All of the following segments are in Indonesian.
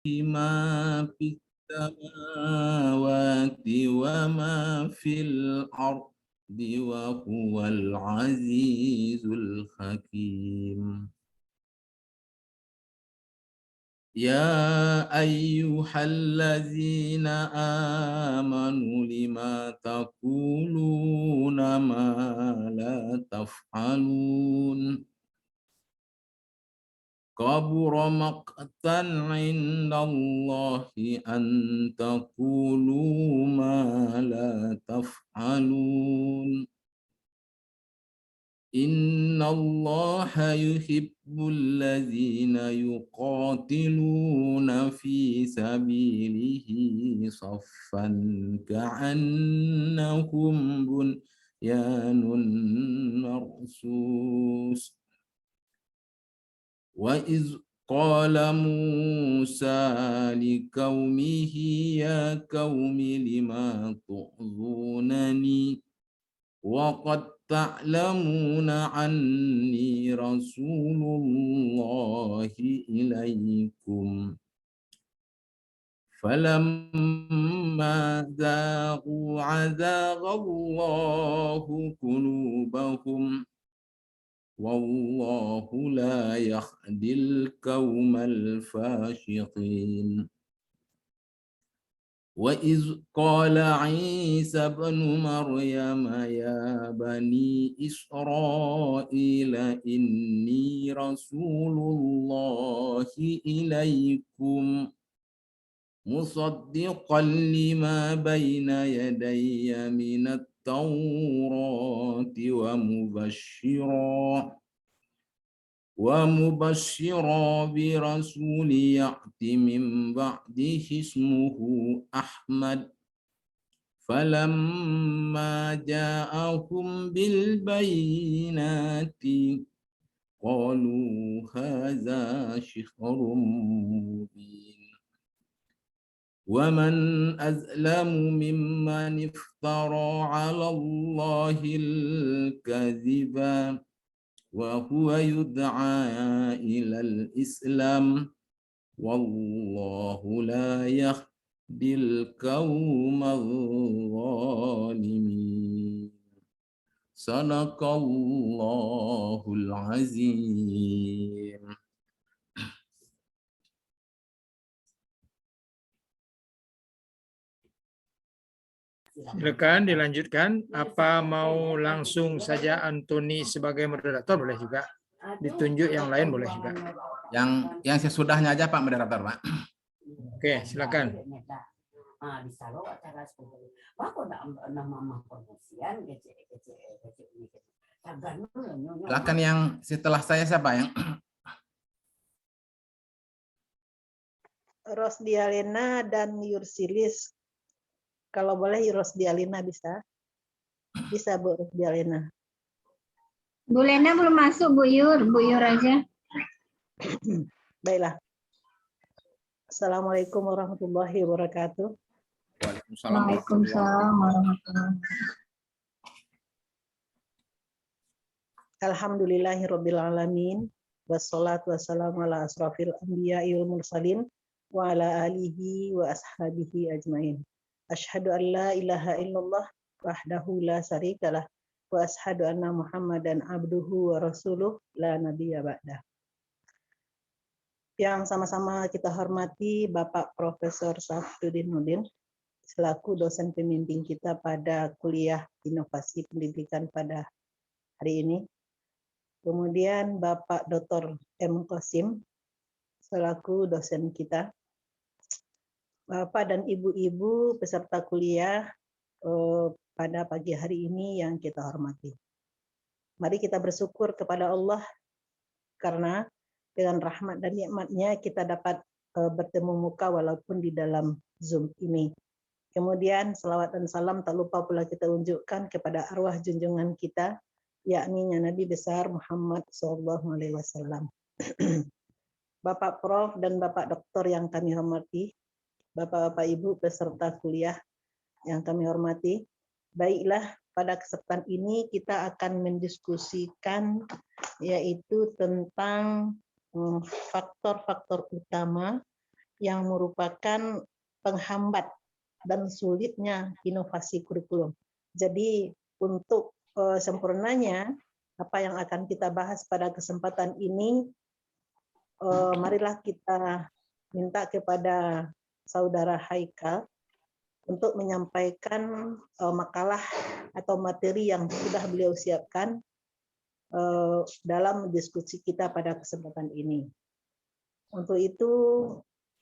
ما في السماوات وما في الأرض وهو العزيز الحكيم. يا أيها الذين آمنوا لما تقولون ما لا تفعلون كبر مقتا عند الله أن تقولوا ما لا تفعلون إن الله يحب الذين يقاتلون في سبيله صفا كأنهم بنيان مرصوص وإذ قال موسى لقومه يا قوم لما تؤذونني وقد تعلمون عني رسول الله إليكم فلما ذاقوا عذاب الله قلوبهم والله لا يهدي القوم الفاسقين وإذ قال عيسى ابن مريم يا بني إسرائيل إني رسول الله إليكم مصدقا لما بين يدي من التوراة ومبشرا برسول يأتي من بعده اسمه أحمد فلما جاءهم بالبينات قالوا هذا سحر مبين ومن أظلم ممن افترى على الله الكذب وهو يدعى إلى الإسلام والله لا يهدي القوم الظالمين صدق الله العظيم. Silakan dilanjutkan. Apa mau langsung saja Antoni sebagai moderator boleh juga. Ditunjuk yang lain boleh juga. Yang sesudahnya aja Pak moderator, Pak. Oke, silakan. Silakan yang setelah saya siapa yang? Rosdialina dan Yursilis. Kalau boleh Rosdialina bisa. Bisa Bu Rosdialina. Bu Lena belum masuk, Bu Yur aja. Baiklah. Assalamualaikum warahmatullahi wabarakatuh. Waalaikumsalam warahmatullahi wabarakatuh. Alhamdulillahirabbil alamin. Wassalatu wassalamu ala asrofil anbiya'i wal mursalin wa ala alihi wa ashabihi ajmain. Asyhadu an la ilaha illallah wahdahu la syarikalah wa asyhadu anna Muhammadan abduhu wa rasuluh la nabiyya ba'dah. Yang sama-sama kita hormati Bapak Profesor Safruddin Nurdin selaku dosen pembimbing kita pada kuliah inovasi pendidikan pada hari ini. Kemudian Bapak Dr. M. Qasim selaku dosen kita. Bapak dan Ibu-ibu peserta kuliah pada pagi hari ini yang kita hormati. Mari kita bersyukur kepada Allah karena dengan rahmat dan nikmat-Nya kita dapat bertemu muka walaupun di dalam Zoom ini. Kemudian salawat dan salam tak lupa pula kita unjukkan kepada arwah junjungan kita, yakni Nabi besar Muhammad SAW. Bapak Prof dan Bapak Doktor yang kami hormati, Bapak-bapak Ibu peserta kuliah yang kami hormati, baiklah pada kesempatan ini kita akan mendiskusikan yaitu tentang faktor-faktor utama yang merupakan penghambat dan sulitnya inovasi kurikulum. Jadi untuk sempurnanya apa yang akan kita bahas pada kesempatan ini, marilah kita minta kepada Saudara Haikal untuk menyampaikan makalah atau materi yang sudah beliau siapkan dalam diskusi kita pada kesempatan ini. Untuk itu,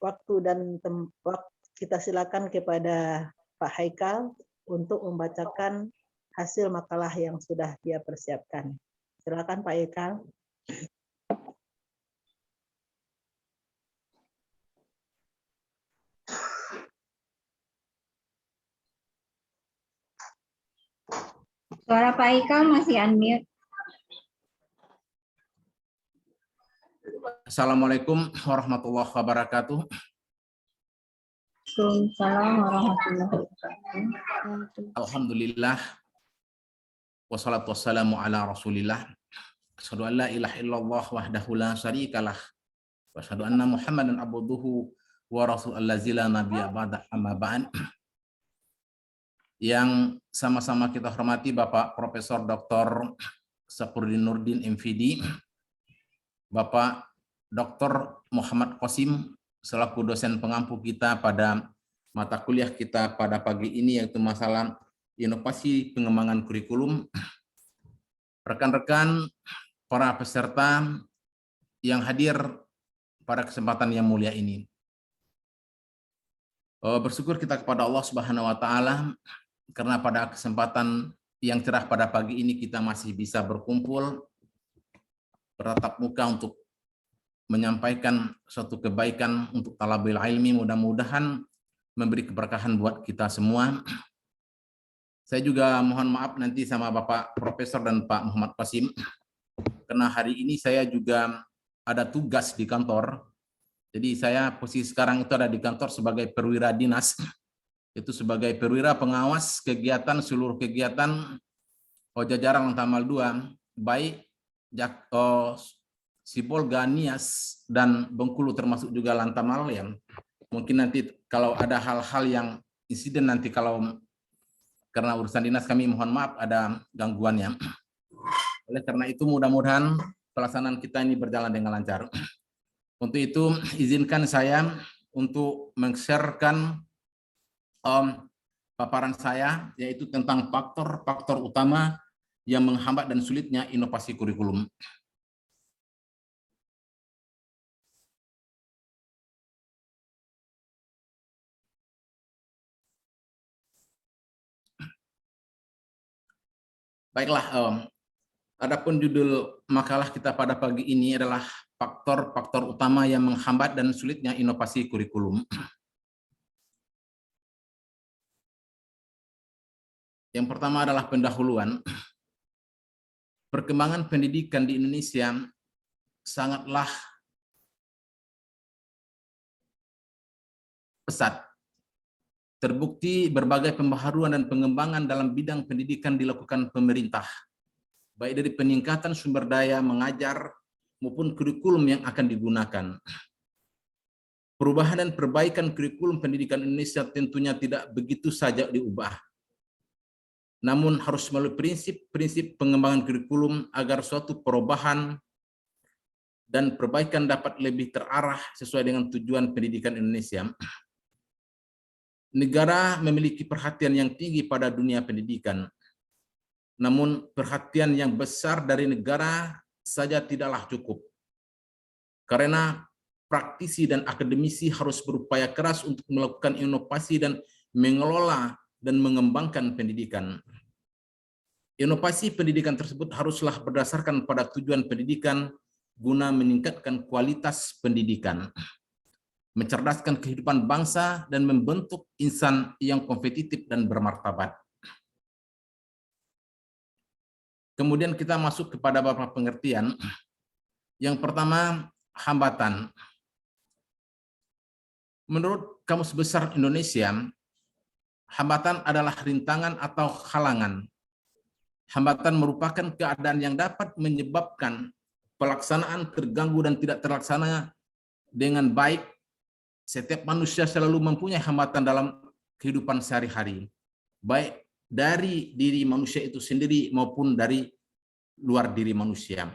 waktu dan tempat kita silakan kepada Pak Haikal untuk membacakan hasil makalah yang sudah dia persiapkan. Silakan Pak Haikal. Suara Pak Haikal masih unmute. Assalamualaikum warahmatullahi wabarakatuh. Waalaikumsalam warahmatullahi wabarakatuh. Alhamdulillah. Wassalatu wassalamu ala rasulillah. Asyhadu an la ilaha illallah wahdahu la syarikalah. Wa asyhadu anna Muhammadan abduhu wa rasulul allazi la nabiyya ba'da amma ba'd. Yang sama-sama kita hormati Bapak Profesor Dr. Sapuddin Nurdin MPD, Bapak Dr. Muhammad Qasim selaku dosen pengampu kita pada mata kuliah kita pada pagi ini, yaitu masalah inovasi pengembangan kurikulum, rekan-rekan para peserta yang hadir pada kesempatan yang mulia ini. Bersyukur kita kepada Allah Subhanahu wa taala karena pada kesempatan yang cerah pada pagi ini kita masih bisa berkumpul bertatap muka untuk menyampaikan suatu kebaikan untuk talabul ilmi, mudah-mudahan memberi keberkahan buat kita semua. Saya juga mohon maaf nanti sama Bapak Profesor dan Pak Muhammad Qasim, karena hari ini saya juga ada tugas di kantor. Jadi saya posisi sekarang itu ada di kantor sebagai perwira dinas, itu sebagai perwira pengawas kegiatan, seluruh kegiatan jajaran Lantamal 2, baik Sipolga, Nias, dan Bengkulu termasuk juga Lantamal ya. Mungkin nanti kalau ada hal-hal yang insiden nanti kalau karena urusan dinas kami mohon maaf ada gangguannya. Oleh karena itu mudah-mudahan pelaksanaan kita ini berjalan dengan lancar. Untuk itu izinkan saya untuk men-sharekan paparan saya, yaitu tentang faktor-faktor utama yang menghambat dan sulitnya inovasi kurikulum. Baiklah, adapun judul makalah kita pada pagi ini adalah faktor-faktor utama yang menghambat dan sulitnya inovasi kurikulum. Yang pertama adalah pendahuluan. Perkembangan pendidikan di Indonesia sangatlah pesat. Terbukti berbagai pembaharuan dan pengembangan dalam bidang pendidikan dilakukan pemerintah, baik dari peningkatan sumber daya mengajar maupun kurikulum yang akan digunakan. Perubahan dan perbaikan kurikulum pendidikan Indonesia tentunya tidak begitu saja diubah, namun harus melalui prinsip-prinsip pengembangan kurikulum agar suatu perubahan dan perbaikan dapat lebih terarah sesuai dengan tujuan pendidikan Indonesia. Negara memiliki perhatian yang tinggi pada dunia pendidikan, namun perhatian yang besar dari negara saja tidaklah cukup, karena praktisi dan akademisi harus berupaya keras untuk melakukan inovasi dan mengelola dan mengembangkan pendidikan. Inovasi pendidikan tersebut haruslah berdasarkan pada tujuan pendidikan guna meningkatkan kualitas pendidikan, mencerdaskan kehidupan bangsa, dan membentuk insan yang kompetitif dan bermartabat. Kemudian kita masuk kepada beberapa pengertian. Yang pertama, hambatan. Menurut Kamus Besar Indonesia, hambatan adalah rintangan atau halangan. Hambatan merupakan keadaan yang dapat menyebabkan pelaksanaan terganggu dan tidak terlaksana dengan baik setiap manusia selalu mempunyai hambatan dalam kehidupan sehari-hari, baik dari diri manusia itu sendiri maupun dari luar diri manusia.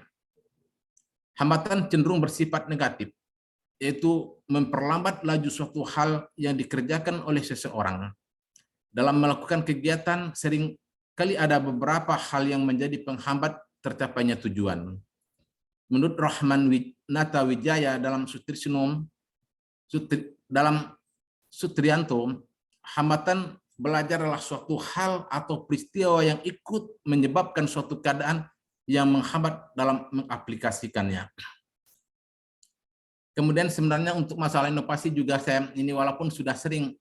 Hambatan cenderung bersifat negatif, yaitu memperlambat laju suatu hal yang dikerjakan oleh seseorang. Dalam melakukan kegiatan, sering kali ada beberapa hal yang menjadi penghambat tercapainya tujuan. Menurut Rahman Nata Wijaya dalam Sutrianto, hambatan belajar adalah suatu hal atau peristiwa yang ikut menyebabkan suatu keadaan yang menghambat dalam mengaplikasikannya. Kemudian sebenarnya untuk masalah inovasi juga saya ini walaupun sudah sering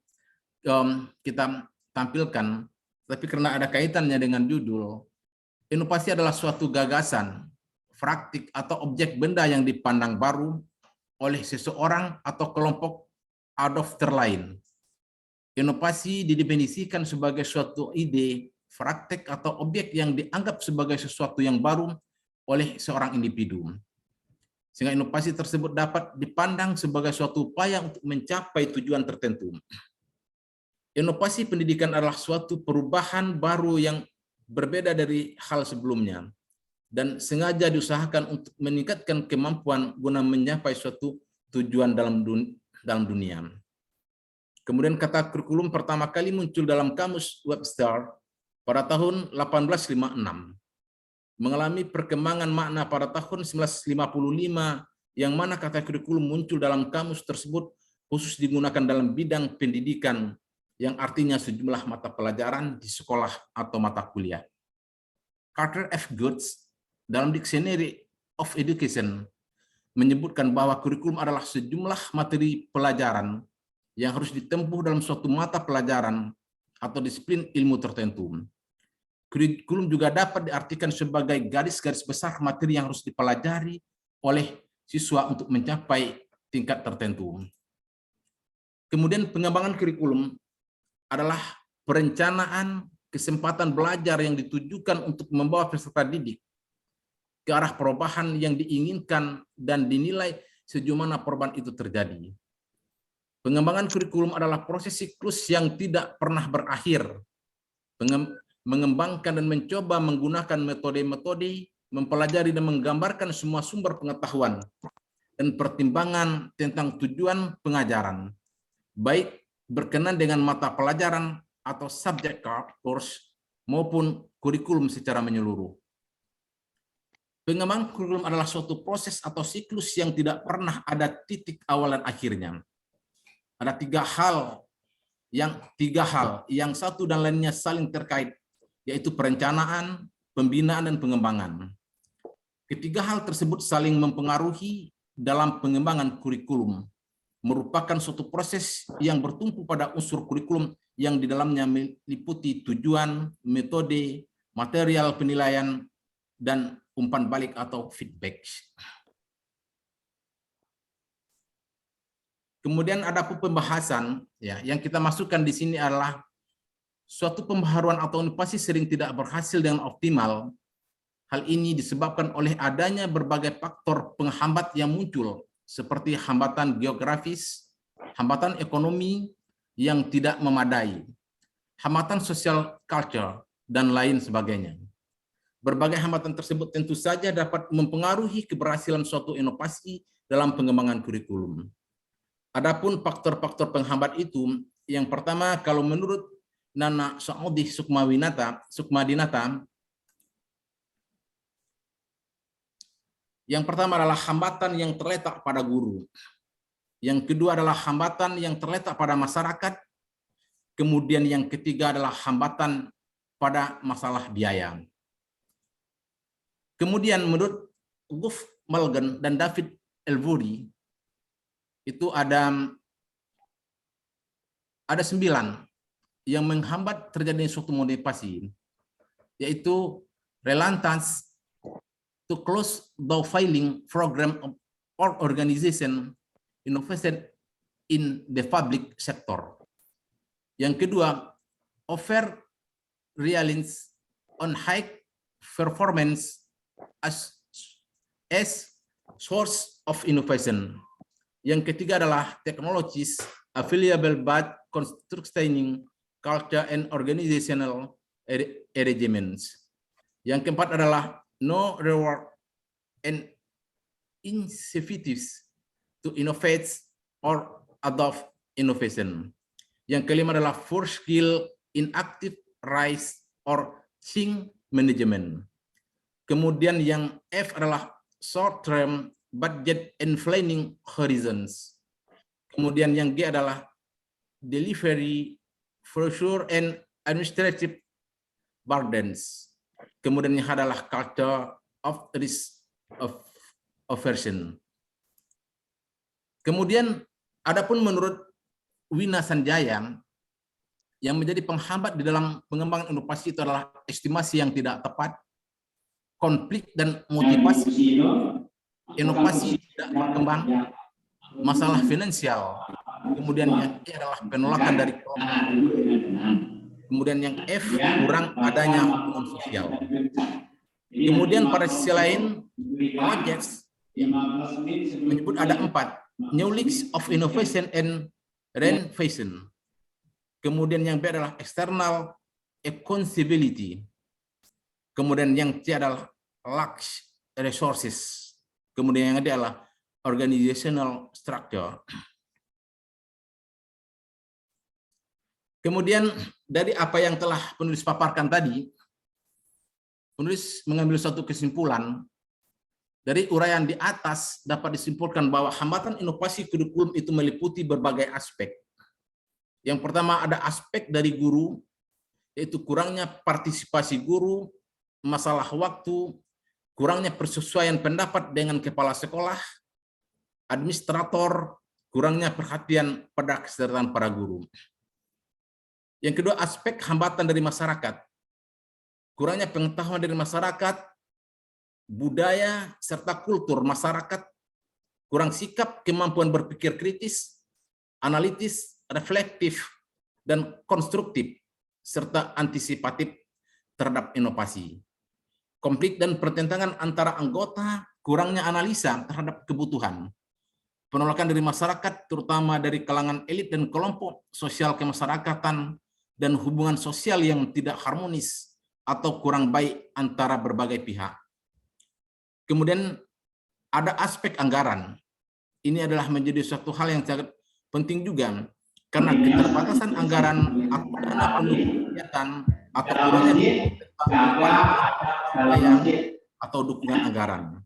kita tampilkan, tapi karena ada kaitannya dengan judul, inovasi adalah suatu gagasan, praktik atau objek benda yang dipandang baru oleh seseorang atau kelompok adopter lain. Inovasi didefinisikan sebagai suatu ide, praktek atau objek yang dianggap sebagai sesuatu yang baru oleh seorang individu. Sehingga inovasi tersebut dapat dipandang sebagai suatu upaya untuk mencapai tujuan tertentu. Inovasi pendidikan adalah suatu perubahan baru yang berbeda dari hal sebelumnya dan sengaja diusahakan untuk meningkatkan kemampuan guna mencapai suatu tujuan dalam dunia. Kemudian kata kurikulum pertama kali muncul dalam kamus Webster pada tahun 1856. Mengalami perkembangan makna pada tahun 1955 yang mana kata kurikulum muncul dalam kamus tersebut khusus digunakan dalam bidang pendidikan yang artinya sejumlah mata pelajaran di sekolah atau mata kuliah. Carter F. Goods dalam Dictionary of Education menyebutkan bahwa kurikulum adalah sejumlah materi pelajaran yang harus ditempuh dalam suatu mata pelajaran atau disiplin ilmu tertentu. Kurikulum juga dapat diartikan sebagai garis-garis besar materi yang harus dipelajari oleh siswa untuk mencapai tingkat tertentu. Kemudian pengembangan kurikulum adalah perencanaan kesempatan belajar yang ditujukan untuk membawa peserta didik ke arah perubahan yang diinginkan dan dinilai sejauh mana perubahan itu terjadi. Pengembangan kurikulum adalah proses siklus yang tidak pernah berakhir. Mengembangkan dan mencoba menggunakan metode-metode, mempelajari dan menggambarkan semua sumber pengetahuan dan pertimbangan tentang tujuan pengajaran, baik berkenan dengan mata pelajaran atau subject course maupun kurikulum secara menyeluruh. Pengembangan kurikulum adalah suatu proses atau siklus yang tidak pernah ada titik awal dan akhirnya. Ada tiga hal yang satu dan lainnya saling terkait, yaitu perencanaan, pembinaan, dan pengembangan. Ketiga hal tersebut saling mempengaruhi dalam pengembangan kurikulum, merupakan suatu proses yang bertumpu pada unsur kurikulum yang di dalamnya meliputi tujuan, metode, material penilaian, dan umpan balik atau feedback. Kemudian ada pembahasan yang kita masukkan di sini adalah suatu pembaharuan atau inovasi sering tidak berhasil dengan optimal. Hal ini disebabkan oleh adanya berbagai faktor penghambat yang muncul, seperti hambatan geografis, hambatan ekonomi yang tidak memadai, hambatan sosial culture, dan lain sebagainya. Berbagai hambatan tersebut tentu saja dapat mempengaruhi keberhasilan suatu inovasi dalam pengembangan kurikulum. Adapun faktor-faktor penghambat itu, yang pertama kalau menurut Nana Saudi Sukmadinata, yang pertama adalah hambatan yang terletak pada guru. Yang kedua adalah hambatan yang terletak pada masyarakat. Kemudian yang ketiga adalah hambatan pada masalah biaya. Kemudian menurut Guff Mulligan dan David Elvuri, itu ada 9 yang menghambat terjadinya suatu motivasi, yaitu reluctance to close the filing program or organization innovation in the public sector. Yang kedua, over reliance on high performance as source of innovation. Yang ketiga adalah technologies available but constraining culture and organizational arrangements. Yang keempat adalah no reward and incentives to innovate or adopt innovation. Yang kelima adalah for skill in active rise or change management. Kemudian yang F adalah short term budget and planning horizons. Kemudian yang G adalah delivery, pressure and administrative burdens. Kemudian yang H adalah culture of risk of aversion. Kemudian adapun menurut Wina Sanjaya, yang menjadi penghambat di dalam pengembangan inovasi itu adalah estimasi yang tidak tepat, konflik dan motivasi inovasi tidak berkembang, masalah finansial, kemudian yang E adalah penolakan dari kelompok, kemudian yang F kurang adanya hubungan sosial. Kemudian pada sisi lain, projects menyebut ada 4, new leaks of innovation and renovation. Kemudian yang B adalah external accountability. Kemudian yang C adalah lack resources. Kemudian yang D adalah organizational structure. Kemudian dari apa yang telah penulis paparkan tadi, penulis mengambil suatu kesimpulan. Dari uraian di atas dapat disimpulkan bahwa hambatan inovasi kurikulum itu meliputi berbagai aspek. Yang pertama ada aspek dari guru, yaitu kurangnya partisipasi guru, masalah waktu, kurangnya persesuaian pendapat dengan kepala sekolah, administrator, kurangnya perhatian pada kesejahteraan para guru. Yang kedua, aspek hambatan dari masyarakat. Kurangnya pengetahuan dari masyarakat, budaya, serta kultur masyarakat, kurang sikap, kemampuan berpikir kritis, analitis, reflektif, dan konstruktif, serta antisipatif terhadap inovasi. Konflik dan pertentangan antara anggota, kurangnya analisa terhadap kebutuhan. Penolakan dari masyarakat, terutama dari kalangan elit dan kelompok sosial kemasyarakatan, dan hubungan sosial yang tidak harmonis atau kurang baik antara berbagai pihak. Kemudian ada aspek anggaran. Ini adalah menjadi suatu hal yang sangat penting juga, karena keterbatasan anggaran atau dana pendukung kegiatan atau kurangnya atau dukungan anggaran.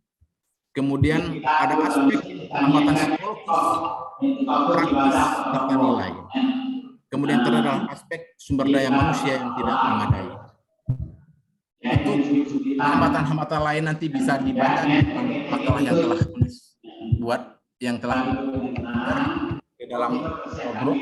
Kemudian ada aspek hambatan psikologis, praktis, serta nilai. Kemudian terdapat aspek sumber daya manusia yang tidak memadai. Itu hambatan-hambatan lain nanti bisa dibaca di makalah yang telah buat, yang telah di dalam grup.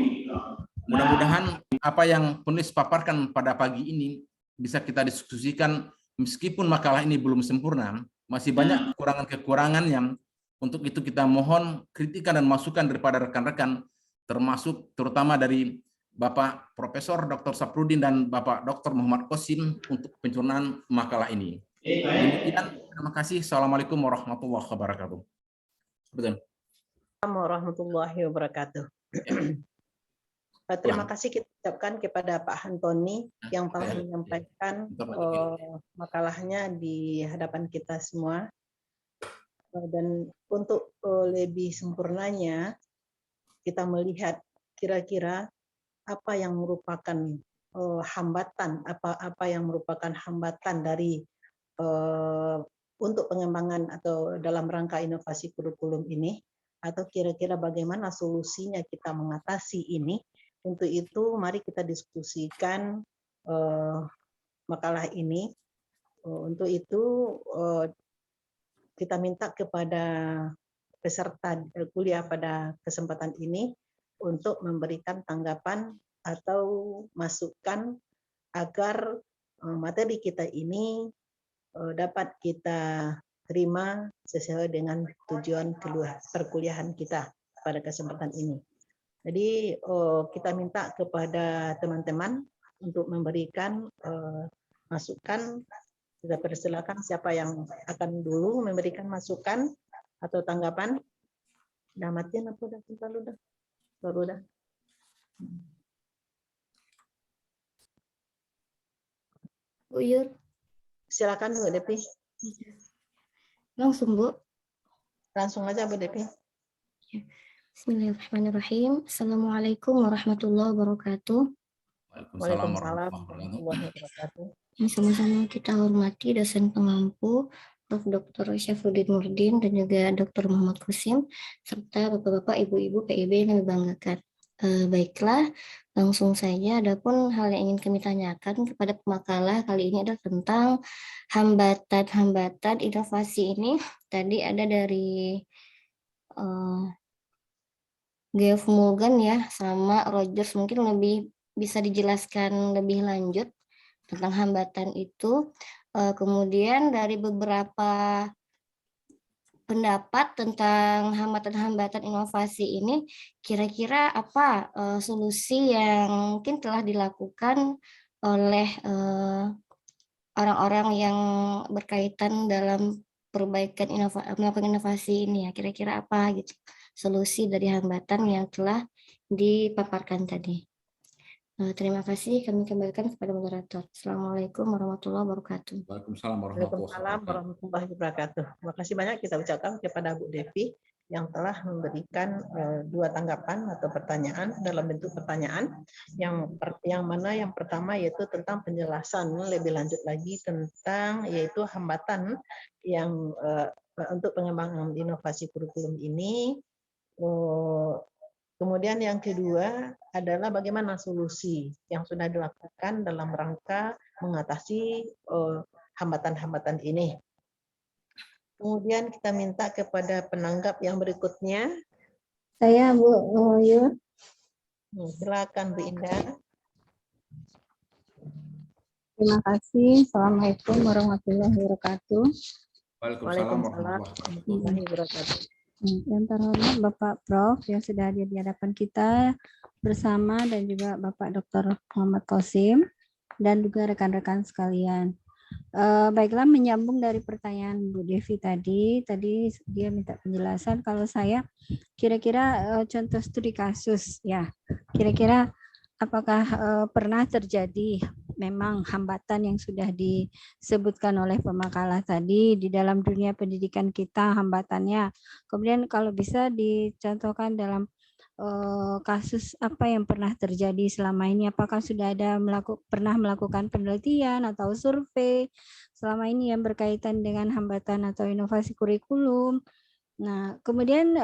Mudah-mudahan apa yang penulis paparkan pada pagi ini bisa kita diskusikan, meskipun makalah ini belum sempurna, masih banyak kekurangan-kekurangan yang untuk itu kita mohon kritikan dan masukan daripada rekan-rekan, termasuk terutama dari Bapak Profesor Dr. Safrudin dan Bapak Dr. Muhammad Qasim untuk pencernaan makalah ini. Demikian, terima kasih. Assalamualaikum warahmatullahi wabarakatuh. Betul. Warahmatullahi wabarakatuh. Terima kasih kita ucapkan kepada Pak Hantoni yang telah menyampaikan makalahnya di hadapan kita semua. Dan untuk lebih sempurnanya, kita melihat kira-kira apa yang merupakan hambatan, apa yang merupakan hambatan dari untuk pengembangan atau dalam rangka inovasi kurikulum ini, atau kira-kira bagaimana solusinya kita mengatasi ini. Untuk itu mari kita diskusikan makalah ini. Untuk itu kita minta kepada peserta kuliah pada kesempatan ini untuk memberikan tanggapan atau masukan agar materi kita ini dapat kita terima sesuai dengan tujuan perkuliahan kita pada kesempatan ini. Jadi kita minta kepada teman-teman untuk memberikan masukan. Kita persilakan siapa yang akan dulu memberikan masukan atau tanggapan. Udah matian apa udah bentar udah? Baru udah. Bu Yur, Silakan Bu Devi. langsung Bu. Langsung aja Bu Devi. Bismillahirrahmanirrahim. Assalamualaikum warahmatullahi wabarakatuh. Waalaikumsalam warahmatullahi wabarakatuh. Yang sama-sama kita hormati dosen pengampu Prof. Dr. Syafruddin Nurdin dan juga Dr. Muhammad Kusim serta bapak-bapak, ibu-ibu PIB yang kami banggakan. Baiklah, langsung saja. Adapun hal yang ingin kami tanyakan kepada pemakalah kali ini adalah tentang hambatan-hambatan inovasi ini. Tadi ada dari Geoff Morgan ya, sama Rogers, mungkin lebih bisa dijelaskan lebih lanjut tentang hambatan itu. Kemudian dari beberapa pendapat tentang hambatan-hambatan inovasi ini, kira-kira apa solusi yang mungkin telah dilakukan oleh orang-orang yang berkaitan dalam perbaikan melakukan inovasi ini ya, kira-kira apa gitu solusi dari hambatan yang telah dipaparkan tadi. Terima kasih, kami kembalikan kepada moderator. Assalamualaikum warahmatullahi wabarakatuh. Waalaikumsalam Waalaikumsalam warahmatullahi wabarakatuh. Terima kasih banyak kita ucapkan kepada Bu Devi yang telah memberikan dua tanggapan atau pertanyaan dalam bentuk pertanyaan yang mana yang pertama yaitu tentang penjelasan lebih lanjut lagi tentang yaitu hambatan yang untuk pengembangan inovasi kurikulum ini. Kemudian yang kedua adalah bagaimana solusi yang sudah dilakukan dalam rangka mengatasi hambatan-hambatan ini. Kemudian kita minta kepada penanggap yang berikutnya. Saya Bu Yur. Silakan Bu Indah. Terima kasih. Assalamualaikum warahmatullahi wabarakatuh. Waalaikumsalam warahmatullahi wabarakatuh. Yang terhormat Bapak Prof yang sudah hadir di hadapan kita bersama dan juga Bapak Dr. Muhammad Qasim dan juga rekan-rekan sekalian. Baiklah, menyambung dari pertanyaan Bu Devi tadi dia minta penjelasan kalau saya kira-kira contoh studi kasus ya, kira-kira apakah pernah terjadi memang hambatan yang sudah disebutkan oleh pemakalah tadi di dalam dunia pendidikan kita hambatannya. Kemudian kalau bisa dicontohkan dalam kasus apa yang pernah terjadi selama ini, apakah sudah ada pernah melakukan penelitian atau survei selama ini yang berkaitan dengan hambatan atau inovasi kurikulum. Nah, kemudian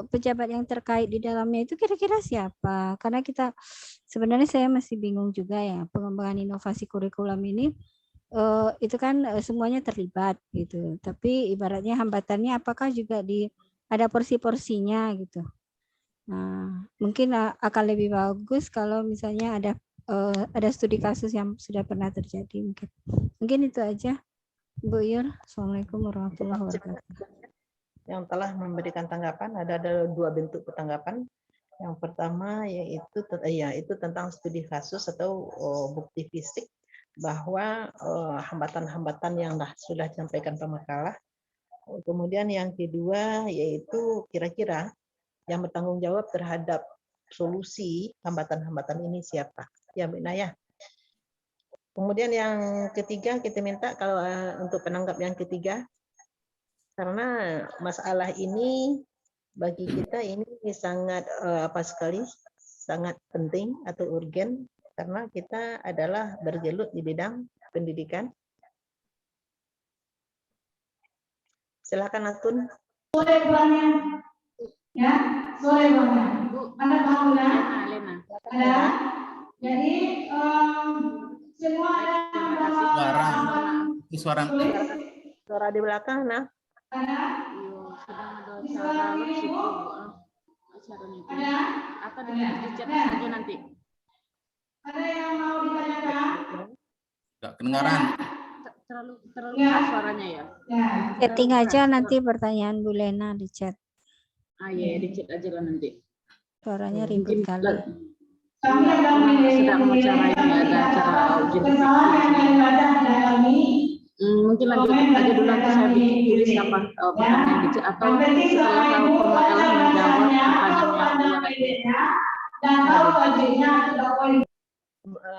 pejabat yang terkait di dalamnya itu kira-kira siapa? Karena kita sebenarnya saya masih bingung juga ya, pengembangan inovasi kurikulum ini itu kan semuanya terlibat gitu. Tapi ibaratnya hambatannya apakah juga ada porsi-porsinya gitu. Nah, mungkin akan lebih bagus kalau misalnya ada studi kasus yang sudah pernah terjadi mungkin. Mungkin itu aja, Bu Yur. Assalamualaikum warahmatullahi wabarakatuh. Yang telah memberikan tanggapan ada dua bentuk tanggapan. Yang pertama yaitu tentang studi kasus atau bukti fisik bahwa hambatan-hambatan yang sudah disampaikan pemakalah. Kemudian yang kedua yaitu kira-kira yang bertanggung jawab terhadap solusi hambatan-hambatan ini siapa? Ya, Bu Inaya. Kemudian yang ketiga kita minta kalau untuk penanggap yang ketiga, karena masalah ini bagi kita ini sangat sangat penting atau urgen karena kita adalah bergelut di bidang pendidikan. Silakan Atun. Sore Bangnya. Ya, sore Bangnya. Anda paham kan? Ada. Jadi semua ada Suara di belakang, nah. Ada. Ada. Apa dicat saja nanti? Ada yang mau ditanyakan? Enggak kedengaran. Terlalu Ya. keras suaranya ya. Ya. Chatting aja nanti pertanyaan Bu Lena di chat. Iya, dicat aja lah nanti. Suaranya ribut kali. Kami akan sedang acara ini ada acara ujian kesalahan yang ada pada kami Mungkin lanjut aja dulu nanti saya tulis apa pertanyaan di chat atau setelah tahu pemakalah menjawab pertanyaan yang dan tahu wajibnya atau poin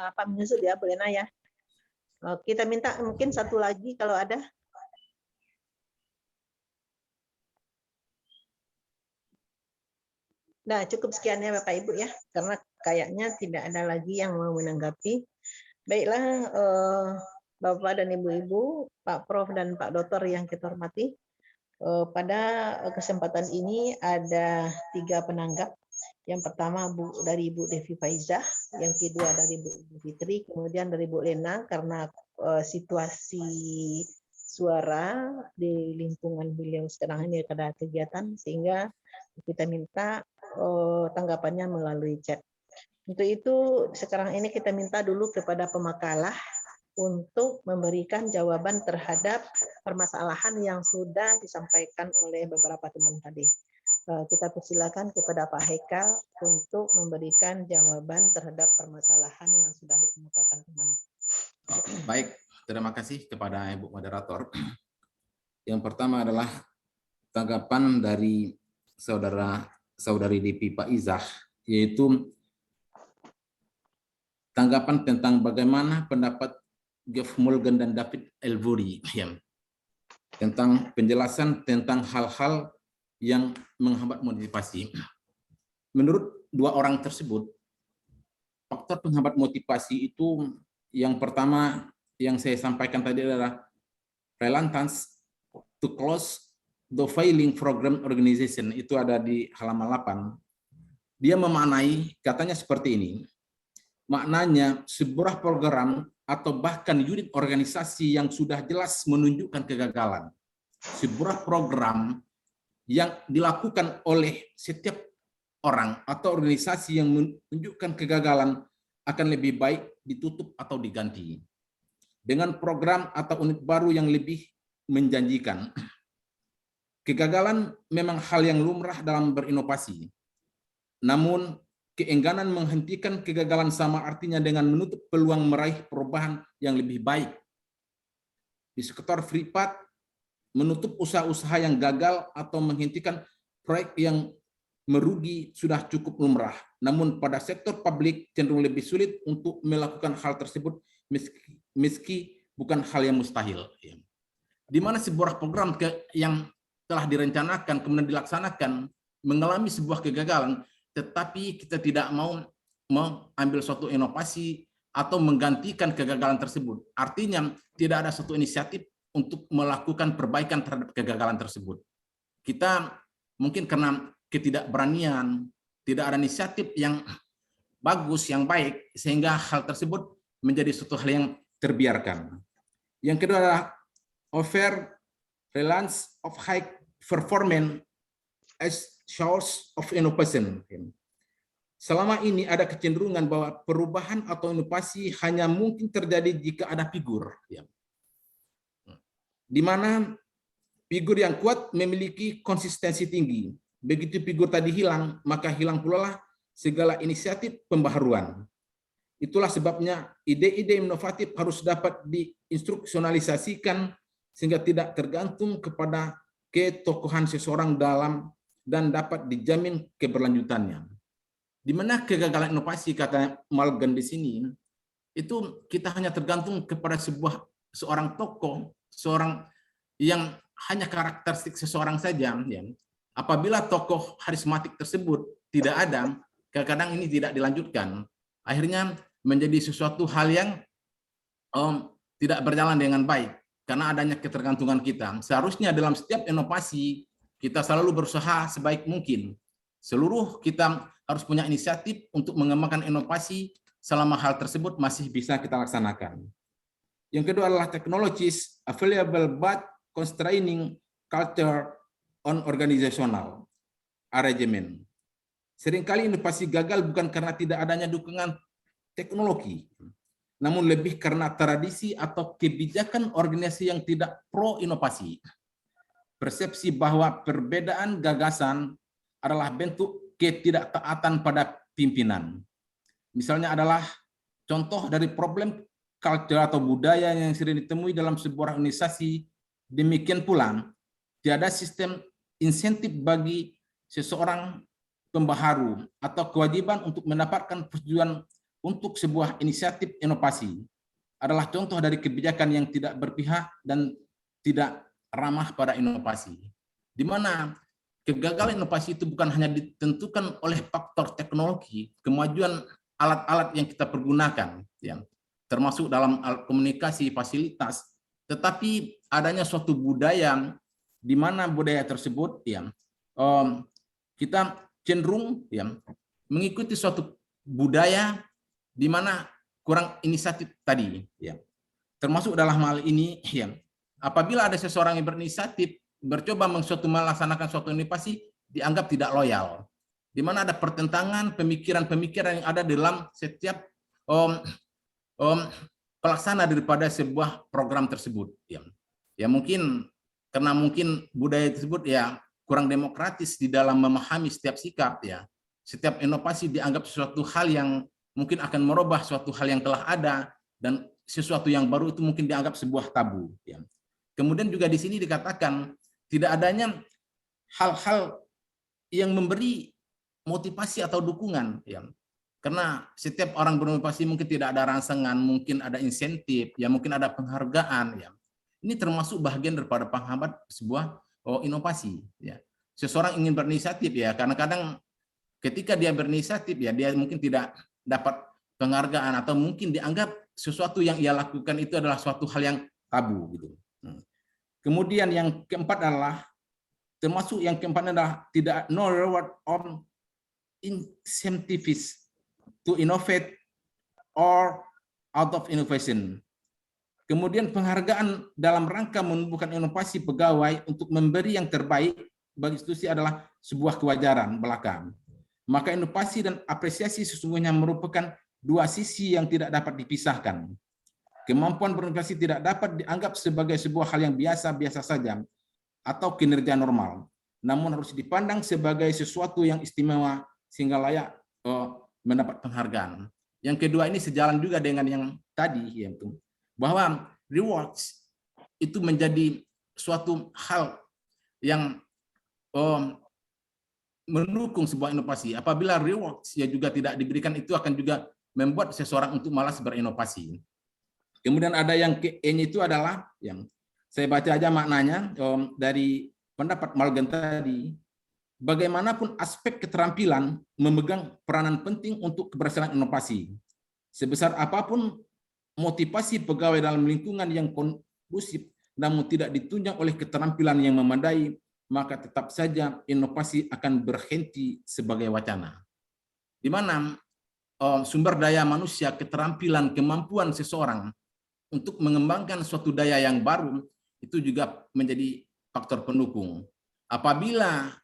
Apa menyusul ya, Bu Lena ya. Kita minta mungkin satu lagi kalau ada. Nah, cukup sekian ya Bapak Ibu ya, karena kayaknya tidak ada lagi yang mau menanggapi. Baiklah, Bapak dan Ibu-Ibu, Pak Prof dan Pak Dokter yang kita hormati, pada kesempatan ini ada 3 penanggap. Yang pertama dari Ibu Devi Faizah, yang kedua dari Bu Fitri, kemudian dari Bu Lena karena situasi suara di lingkungan beliau sekarang ini ada kegiatan sehingga kita minta tanggapannya melalui chat. Untuk itu sekarang ini kita minta dulu kepada pemakalah untuk memberikan jawaban terhadap permasalahan yang sudah disampaikan oleh beberapa teman tadi. Kita persilakan kepada Pak Haikal untuk memberikan jawaban terhadap permasalahan yang sudah dikemukakan teman. Baik, terima kasih kepada Ibu Moderator. Yang pertama adalah tanggapan dari saudari Devi Faizah, yaitu tanggapan tentang bagaimana pendapat Geoff Mulgan dan David Elvuri tentang penjelasan tentang hal-hal yang menghambat motivasi. Menurut 2 orang tersebut, faktor penghambat motivasi itu yang pertama yang saya sampaikan tadi adalah reluctance to close the failing program organization, itu ada di halaman 8. Dia memaknai, katanya seperti ini, maknanya sebuah program atau bahkan unit organisasi yang sudah jelas menunjukkan kegagalan. Sebuah program yang dilakukan oleh setiap orang atau organisasi yang menunjukkan kegagalan akan lebih baik ditutup atau diganti dengan program atau unit baru yang lebih menjanjikan. Kegagalan memang hal yang lumrah dalam berinovasi. Namun keengganan menghentikan kegagalan sama artinya dengan menutup peluang meraih perubahan yang lebih baik. Di sektor privat, menutup usaha-usaha yang gagal atau menghentikan proyek yang merugi sudah cukup lumrah. Namun pada sektor publik cenderung lebih sulit untuk melakukan hal tersebut meski bukan hal yang mustahil. Di mana sebuah program yang telah direncanakan kemudian dilaksanakan mengalami sebuah kegagalan, tetapi kita tidak mau mengambil suatu inovasi atau menggantikan kegagalan tersebut. Artinya tidak ada suatu inisiatif untuk melakukan perbaikan terhadap kegagalan tersebut. Kita mungkin karena ketidakberanian, tidak ada inisiatif yang bagus, yang baik, sehingga hal tersebut menjadi suatu hal yang terbiarkan. Yang kedua adalah over reliance of high performance as source of innovation. Selama ini ada kecenderungan bahwa perubahan atau inovasi hanya mungkin terjadi jika ada figur, di mana figur yang kuat memiliki konsistensi tinggi. Begitu figur tadi hilang, maka hilang pula lah segala inisiatif pembaharuan. Itulah sebabnya ide-ide inovatif harus dapat diinstruksionalisasikan sehingga tidak tergantung kepada ketokohan seseorang dalam dan dapat dijamin keberlanjutannya. Di mana kegagalan inovasi, kata Mulgan di sini, itu kita hanya tergantung kepada seorang tokoh, seorang yang hanya karakteristik seseorang saja. Apabila tokoh karismatik tersebut tidak ada, kadang-kadang ini tidak dilanjutkan. Akhirnya menjadi sesuatu hal yang tidak berjalan dengan baik karena adanya ketergantungan kita. Seharusnya dalam setiap inovasi kita selalu berusaha sebaik mungkin. Seluruh kita harus punya inisiatif untuk mengembangkan inovasi selama hal tersebut masih bisa kita laksanakan. Yang kedua adalah technologies available but constraining culture on organizational arrangement. Seringkali inovasi gagal bukan karena tidak adanya dukungan teknologi, namun lebih karena tradisi atau kebijakan organisasi yang tidak pro inovasi. Persepsi bahwa perbedaan gagasan adalah bentuk ketidaktaatan pada pimpinan. Misalnya adalah contoh dari problem culture atau budaya yang sering ditemui dalam sebuah organisasi. Demikian pula, tiada sistem insentif bagi seseorang pembaharu atau kewajiban untuk mendapatkan persetujuan untuk sebuah inisiatif inovasi adalah contoh dari kebijakan yang tidak berpihak dan tidak ramah pada inovasi. Di mana kegagalan inovasi itu bukan hanya ditentukan oleh faktor teknologi, kemajuan alat-alat yang kita pergunakan, ya, termasuk dalam alat komunikasi, fasilitas, tetapi adanya suatu budaya di mana budaya tersebut, ya, kita cenderung, ya, mengikuti suatu budaya di mana kurang inisiatif tadi, ya. Termasuk dalam hal ini, ya, apabila ada seseorang yang berinisiatif bercoba melaksanakan suatu inovasi, dianggap tidak loyal, di mana ada pertentangan pemikiran-pemikiran yang ada dalam setiap pelaksana daripada sebuah program tersebut, ya. Ya mungkin karena mungkin budaya tersebut ya kurang demokratis di dalam memahami setiap sikap, ya. Setiap inovasi dianggap sesuatu hal yang mungkin akan merubah suatu hal yang telah ada, dan sesuatu yang baru itu mungkin dianggap sebuah tabu, ya. Kemudian juga di sini dikatakan tidak adanya hal-hal yang memberi motivasi atau dukungan, ya. Karena setiap orang berinovasi mungkin tidak ada rangsangan, mungkin ada insentif, ya mungkin ada penghargaan, ya. Ini termasuk bagian daripada penghambat sebuah inovasi, ya. Seseorang ingin berinisiatif, ya, kadang-kadang ketika dia berinisiatif, ya dia mungkin tidak dapat penghargaan atau mungkin dianggap sesuatu yang ia lakukan itu adalah suatu hal yang tabu, gitu. Kemudian yang keempat adalah tidak no reward on incentives to innovate or out of innovation. Kemudian penghargaan dalam rangka menumbuhkan inovasi pegawai untuk memberi yang terbaik bagi institusi adalah sebuah kewajaran belaka. Maka inovasi dan apresiasi sesungguhnya merupakan dua sisi yang tidak dapat dipisahkan. Kemampuan berinovasi tidak dapat dianggap sebagai sebuah hal yang biasa-biasa saja atau kinerja normal, namun harus dipandang sebagai sesuatu yang istimewa sehingga layak mendapat penghargaan. Yang kedua ini sejalan juga dengan yang tadi, yaitu bahwa rewards itu menjadi suatu hal yang mendukung sebuah inovasi. Apabila rewards ya juga tidak diberikan, itu akan juga membuat seseorang untuk malas berinovasi. Kemudian ada yang E-nya itu adalah yang saya baca aja maknanya dari pendapat Malgen tadi. Bagaimanapun aspek keterampilan memegang peranan penting untuk keberhasilan inovasi. Sebesar apapun motivasi pegawai dalam lingkungan yang kondusif namun tidak ditunjang oleh keterampilan yang memadai, maka tetap saja inovasi akan berhenti sebagai wacana. Di mana sumber daya manusia, keterampilan, kemampuan seseorang untuk mengembangkan suatu daya yang baru itu juga menjadi faktor pendukung. Apabila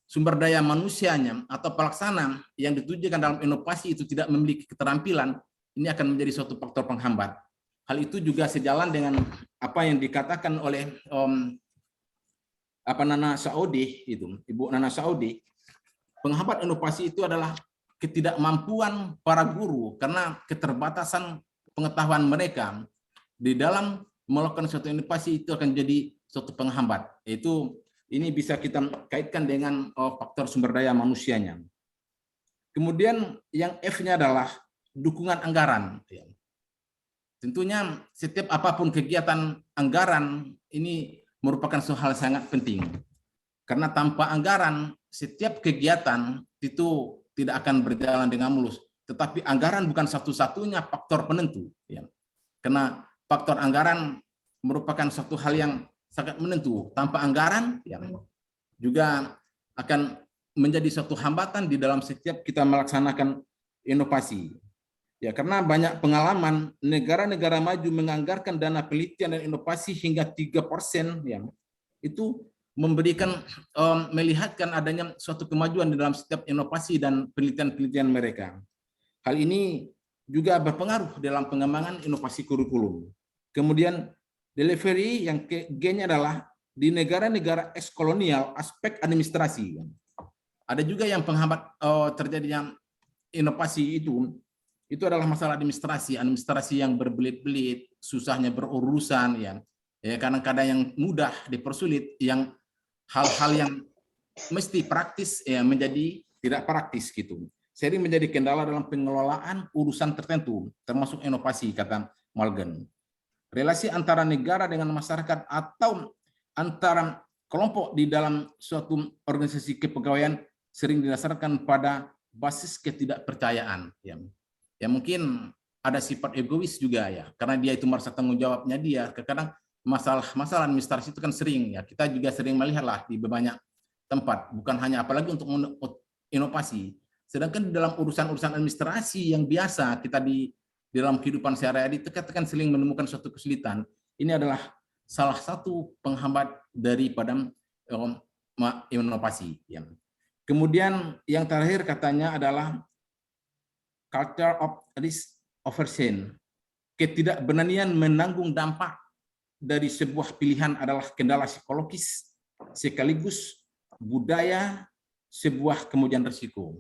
sumber daya manusianya atau pelaksana yang ditujukan dalam inovasi itu tidak memiliki keterampilan, ini akan menjadi suatu faktor penghambat. Hal itu juga sejalan dengan apa yang dikatakan oleh Nana Saudi, itu Ibu Nana Saudi. Penghambat inovasi itu adalah ketidakmampuan para guru karena keterbatasan pengetahuan mereka di dalam melakukan suatu inovasi, itu akan jadi suatu penghambat. Itu ini bisa kita kaitkan dengan faktor sumber daya manusianya. Kemudian yang F-nya adalah dukungan anggaran. Tentunya setiap apapun kegiatan anggaran ini merupakan hal sangat penting. Karena tanpa anggaran, setiap kegiatan itu tidak akan berjalan dengan mulus. Tetapi anggaran bukan satu-satunya faktor penentu. Karena faktor anggaran merupakan satu hal yang sangat menentu. Tanpa anggaran juga akan menjadi suatu hambatan di dalam setiap kita melaksanakan inovasi. Ya, karena banyak pengalaman negara-negara maju menganggarkan dana penelitian dan inovasi hingga 3%, yang itu memberikan melihatkan adanya suatu kemajuan di dalam setiap inovasi dan penelitian-penelitian mereka. Hal ini juga berpengaruh dalam pengembangan inovasi kurikulum. Kemudian delivery yang G-nya adalah di negara-negara ekskolonial aspek administrasi. Ada juga yang penghambat terjadinya inovasi itu itu adalah masalah administrasi yang berbelit-belit, susahnya berurusan, ya kadang-kadang yang mudah dipersulit, yang hal-hal yang mesti praktis ya menjadi tidak praktis gitu. Sering menjadi kendala dalam pengelolaan urusan tertentu, termasuk inovasi, kata Morgan. Relasi antara negara dengan masyarakat atau antara kelompok di dalam suatu organisasi kepegawaian sering didasarkan pada basis ketidakpercayaan. Ya mungkin ada sifat egois juga ya, karena dia itu merasa tanggung jawabnya dia. Kadang masalah administrasi itu kan sering ya, kita juga sering melihatlah di banyak tempat, bukan hanya apalagi untuk inovasi. Sedangkan di dalam urusan-urusan administrasi yang biasa kita di dalam kehidupan sehari-hari itu kita kan sering menemukan suatu kesulitan. Ini adalah salah satu penghambat daripada inovasi. Kemudian yang terakhir katanya adalah culture of risk aversion. Ketidakberanian menanggung dampak dari sebuah pilihan adalah kendala psikologis sekaligus budaya sebuah kemudian risiko.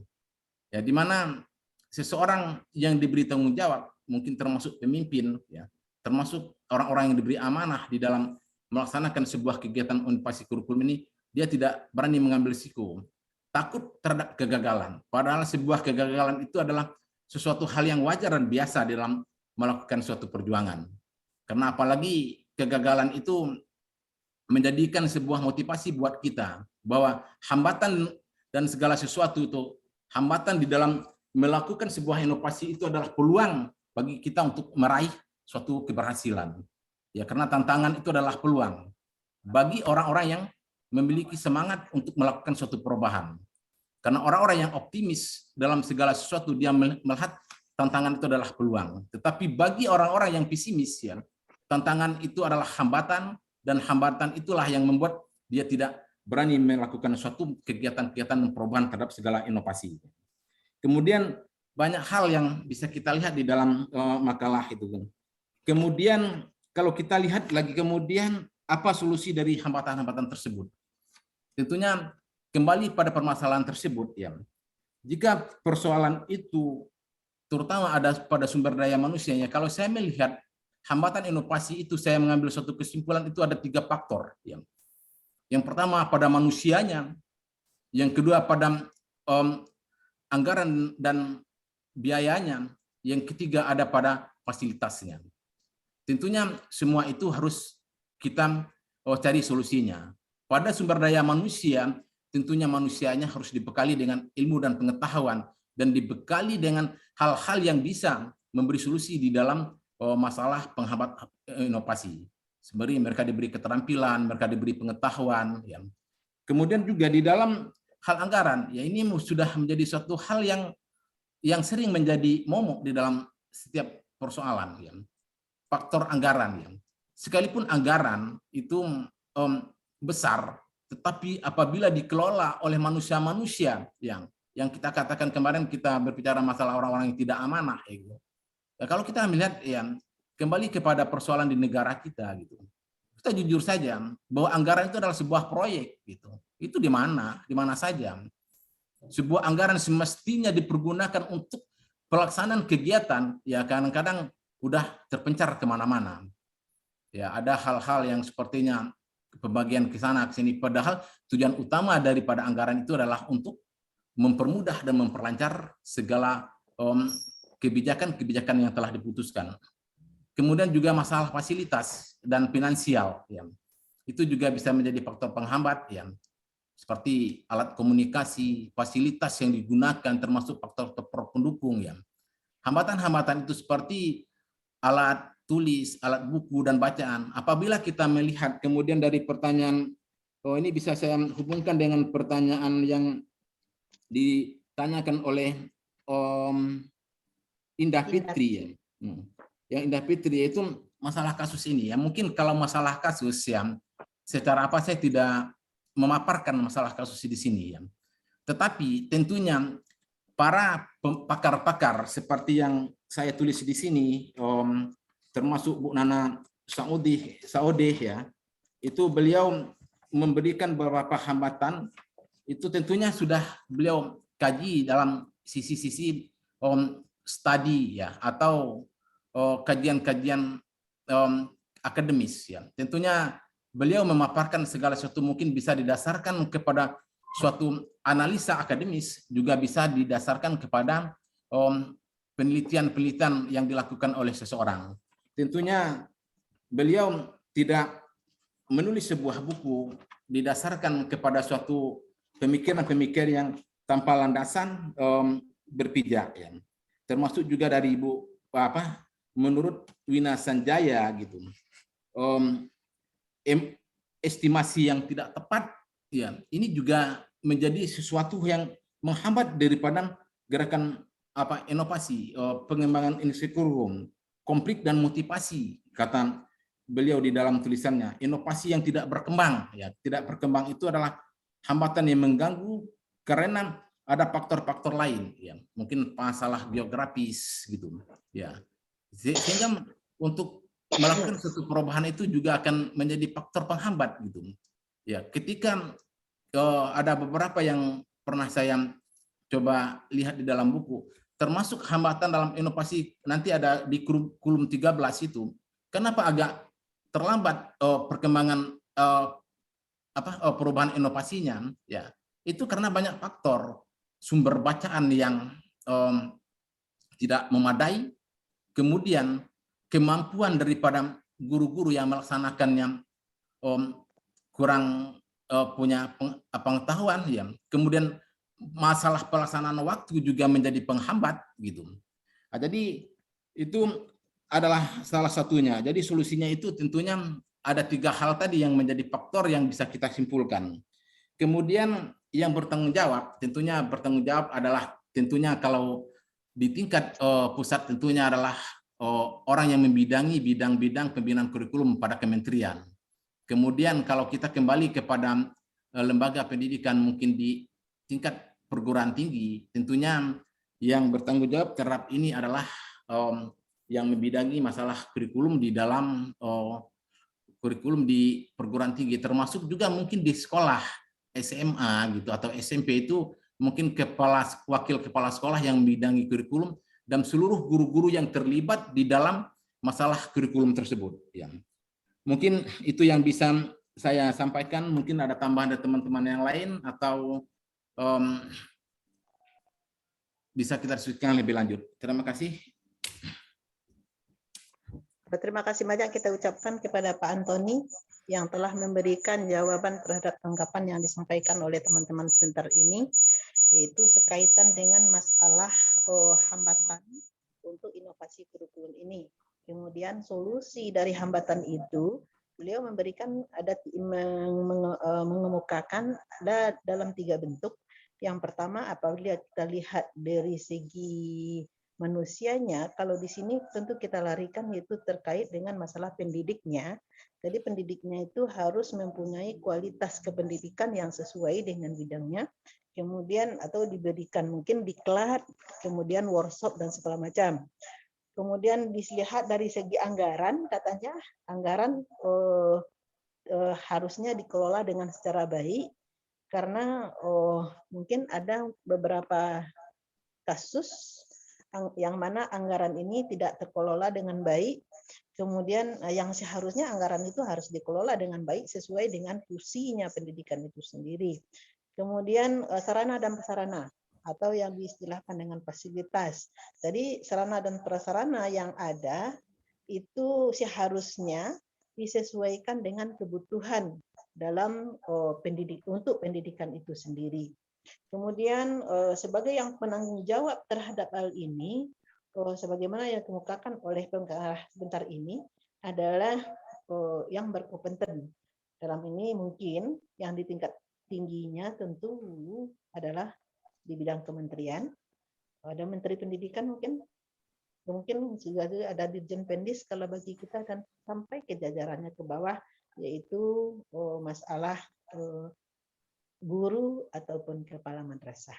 Ya, di mana seseorang yang diberi tanggung jawab, mungkin termasuk pemimpin, ya, termasuk orang-orang yang diberi amanah di dalam melaksanakan sebuah kegiatan inovasi kurikulum ini, dia tidak berani mengambil risiko, takut terhadap kegagalan. Padahal sebuah kegagalan itu adalah sesuatu hal yang wajar dan biasa dalam melakukan suatu perjuangan. Karena apalagi kegagalan itu menjadikan sebuah motivasi buat kita bahwa hambatan dan segala sesuatu itu, hambatan di dalam melakukan sebuah inovasi itu adalah peluang bagi kita untuk meraih suatu keberhasilan. Ya, karena tantangan itu adalah peluang bagi orang-orang yang memiliki semangat untuk melakukan suatu perubahan. Karena orang-orang yang optimis dalam segala sesuatu, dia melihat tantangan itu adalah peluang. Tetapi bagi orang-orang yang pesimis, ya, tantangan itu adalah hambatan, dan hambatan itulah yang membuat dia tidak berani melakukan suatu kegiatan-kegiatan perubahan terhadap segala inovasi. Kemudian banyak hal yang bisa kita lihat di dalam makalah itu. Kemudian kalau kita lihat lagi kemudian apa solusi dari hambatan-hambatan tersebut? Tentunya kembali pada permasalahan tersebut, ya. Jika persoalan itu terutama ada pada sumber daya manusianya, kalau saya melihat hambatan inovasi itu, saya mengambil suatu kesimpulan itu ada 3 faktor. Yang pertama pada manusianya, yang kedua pada anggaran dan biayanya, yang ketiga ada pada fasilitasnya. Tentunya semua itu harus kita cari solusinya. Pada sumber daya manusia, tentunya manusianya harus dibekali dengan ilmu dan pengetahuan, dan dibekali dengan hal-hal yang bisa memberi solusi di dalam masalah penghambat inovasi. Sebenarnya mereka diberi keterampilan, mereka diberi pengetahuan. Ya. Kemudian juga di dalam hal anggaran, ya ini sudah menjadi suatu hal yang sering menjadi momok di dalam setiap persoalan. Ya. Faktor anggaran. Ya. Sekalipun anggaran itu besar, tetapi apabila dikelola oleh manusia-manusia yang kita katakan kemarin kita berbicara masalah orang-orang yang tidak amanah, ya. Ya, kalau kita melihat ya kembali kepada persoalan di negara kita gitu, kita jujur saja bahwa anggaran itu adalah sebuah proyek gitu. Itu di mana saja. Sebuah anggaran semestinya dipergunakan untuk pelaksanaan kegiatan, ya kadang-kadang udah terpencar kemana-mana. Ya ada hal-hal yang sepertinya pembagian ke sana ke sini, padahal tujuan utama daripada anggaran itu adalah untuk mempermudah dan memperlancar segala kebijakan-kebijakan yang telah diputuskan. Kemudian juga masalah fasilitas dan finansial, ya. Itu juga bisa menjadi faktor penghambat, ya. Seperti alat komunikasi, fasilitas yang digunakan, termasuk faktor pendukung, ya. Hambatan-hambatan itu seperti alat tulis, alat buku dan bacaan. Apabila kita melihat kemudian dari pertanyaan, ini bisa saya hubungkan dengan pertanyaan yang ditanyakan oleh Indah Fitri, ya. Yang Indah Fitri itu masalah kasus ini, ya. Mungkin kalau masalah kasus, ya, secara apa saya tidak memaparkan masalah kasus di sini, ya. Tetapi tentunya para pakar-pakar seperti yang saya tulis di sini, termasuk Bu Nana Saodeh, ya, itu beliau memberikan beberapa hambatan, itu tentunya sudah beliau kaji dalam sisi-sisi studi ya atau kajian-kajian akademis ya. Tentunya beliau memaparkan segala sesuatu mungkin bisa didasarkan kepada suatu analisa akademis, juga bisa didasarkan kepada penelitian-penelitian yang dilakukan oleh seseorang. Tentunya beliau tidak menulis sebuah buku didasarkan kepada suatu pemikiran-pemikiran yang tanpa landasan berpijak ya. Termasuk juga dari Ibu menurut Wina Sanjaya gitu. Estimasi yang tidak tepat ya, ini juga menjadi sesuatu yang menghambat daripada gerakan inovasi, pengembangan industri kurikulum, konflik dan motivasi, kata beliau di dalam tulisannya. Inovasi yang tidak berkembang ya, tidak berkembang itu adalah hambatan yang mengganggu karena ada faktor-faktor lain ya, mungkin masalah geografis gitu ya, sehingga untuk melakukan suatu perubahan itu juga akan menjadi faktor penghambat gitu ya. Ketika ada beberapa yang pernah saya coba lihat di dalam buku, termasuk hambatan dalam inovasi, nanti ada di kurikulum 13 itu, kenapa agak terlambat perkembangan perubahan inovasinya ya, itu karena banyak faktor. Sumber bacaan yang tidak memadai, kemudian kemampuan daripada guru-guru yang melaksanakannya kurang punya pengetahuan ya, kemudian masalah pelaksanaan waktu juga menjadi penghambat gitu. Nah, jadi itu adalah salah satunya. Jadi solusinya itu tentunya ada 3 hal tadi yang menjadi faktor yang bisa kita simpulkan. Kemudian yang bertanggung jawab, tentunya bertanggung jawab adalah tentunya kalau di tingkat pusat tentunya adalah orang yang membidangi bidang-bidang pembinaan kurikulum pada kementerian. Kemudian kalau kita kembali kepada lembaga pendidikan mungkin di tingkat perguruan tinggi, tentunya yang bertanggung jawab terhadap ini adalah yang membidangi masalah kurikulum di dalam kurikulum di perguruan tinggi, termasuk juga mungkin di sekolah SMA gitu atau SMP itu mungkin wakil kepala sekolah yang membidangi kurikulum dan seluruh guru-guru yang terlibat di dalam masalah kurikulum tersebut ya. Mungkin itu yang bisa saya sampaikan. Mungkin ada tambahan dari teman-teman yang lain atau bisa kita diskusikan lebih lanjut. Terima kasih. Terima kasih banyak kita ucapkan kepada Pak Antoni yang telah memberikan jawaban terhadap tanggapan yang disampaikan oleh teman-teman sebentar ini, yaitu sekaitan dengan masalah hambatan untuk inovasi kurikulum ini. Kemudian solusi dari hambatan itu, beliau memberikan mengemukakan ada dalam 3 bentuk. Yang pertama, apabila kita lihat dari segi manusianya, kalau di sini tentu kita larikan yaitu terkait dengan masalah pendidiknya. Jadi pendidiknya itu harus mempunyai kualitas kependidikan yang sesuai dengan bidangnya, kemudian atau diberikan mungkin diklat, kemudian workshop dan segala macam. Kemudian dilihat dari segi anggaran, katanya anggaran harusnya dikelola dengan secara baik, karena mungkin ada beberapa kasus yang mana anggaran ini tidak terkelola dengan baik, kemudian yang seharusnya anggaran itu harus dikelola dengan baik sesuai dengan fungsinya pendidikan itu sendiri. Kemudian sarana dan prasarana atau yang diistilahkan dengan fasilitas. Jadi sarana dan prasarana yang ada itu seharusnya disesuaikan dengan kebutuhan dalam untuk pendidikan itu sendiri. Kemudian sebagai yang penanggung jawab terhadap hal ini, sebagaimana yang dikemukakan oleh pengarah sebentar ini adalah yang berkompeten. Dalam ini mungkin yang di tingkat tingginya tentu adalah di bidang kementerian. Ada Menteri Pendidikan mungkin juga ada Dirjen Pendis kalau bagi kita, dan sampai ke jajarannya ke bawah, yaitu masalah guru ataupun kepala madrasah.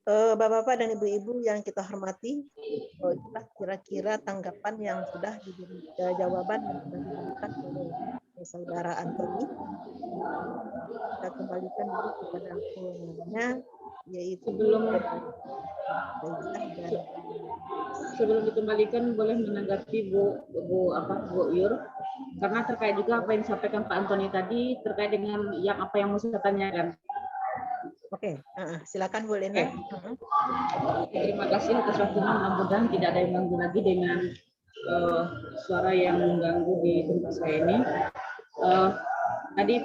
Bapak-bapak dan ibu-ibu yang kita hormati, itulah kira-kira tanggapan yang sudah jawaban yang sudah diberikan oleh saudara Antoni. Kita kembalikan dulu kepada yaitu Sebelum dan sebelum dikembalikan boleh menanggapi Bu Yur, karena terkait juga apa yang disampaikan Pak Antoni tadi terkait dengan yang apa yang mau saya tanyakan. Oke, silakan Bu Lena. Terima kasih atas waktunya. Mudah-mudahan tidak ada yang mengganggu lagi dengan suara yang mengganggu di tempat saya ini. Tadi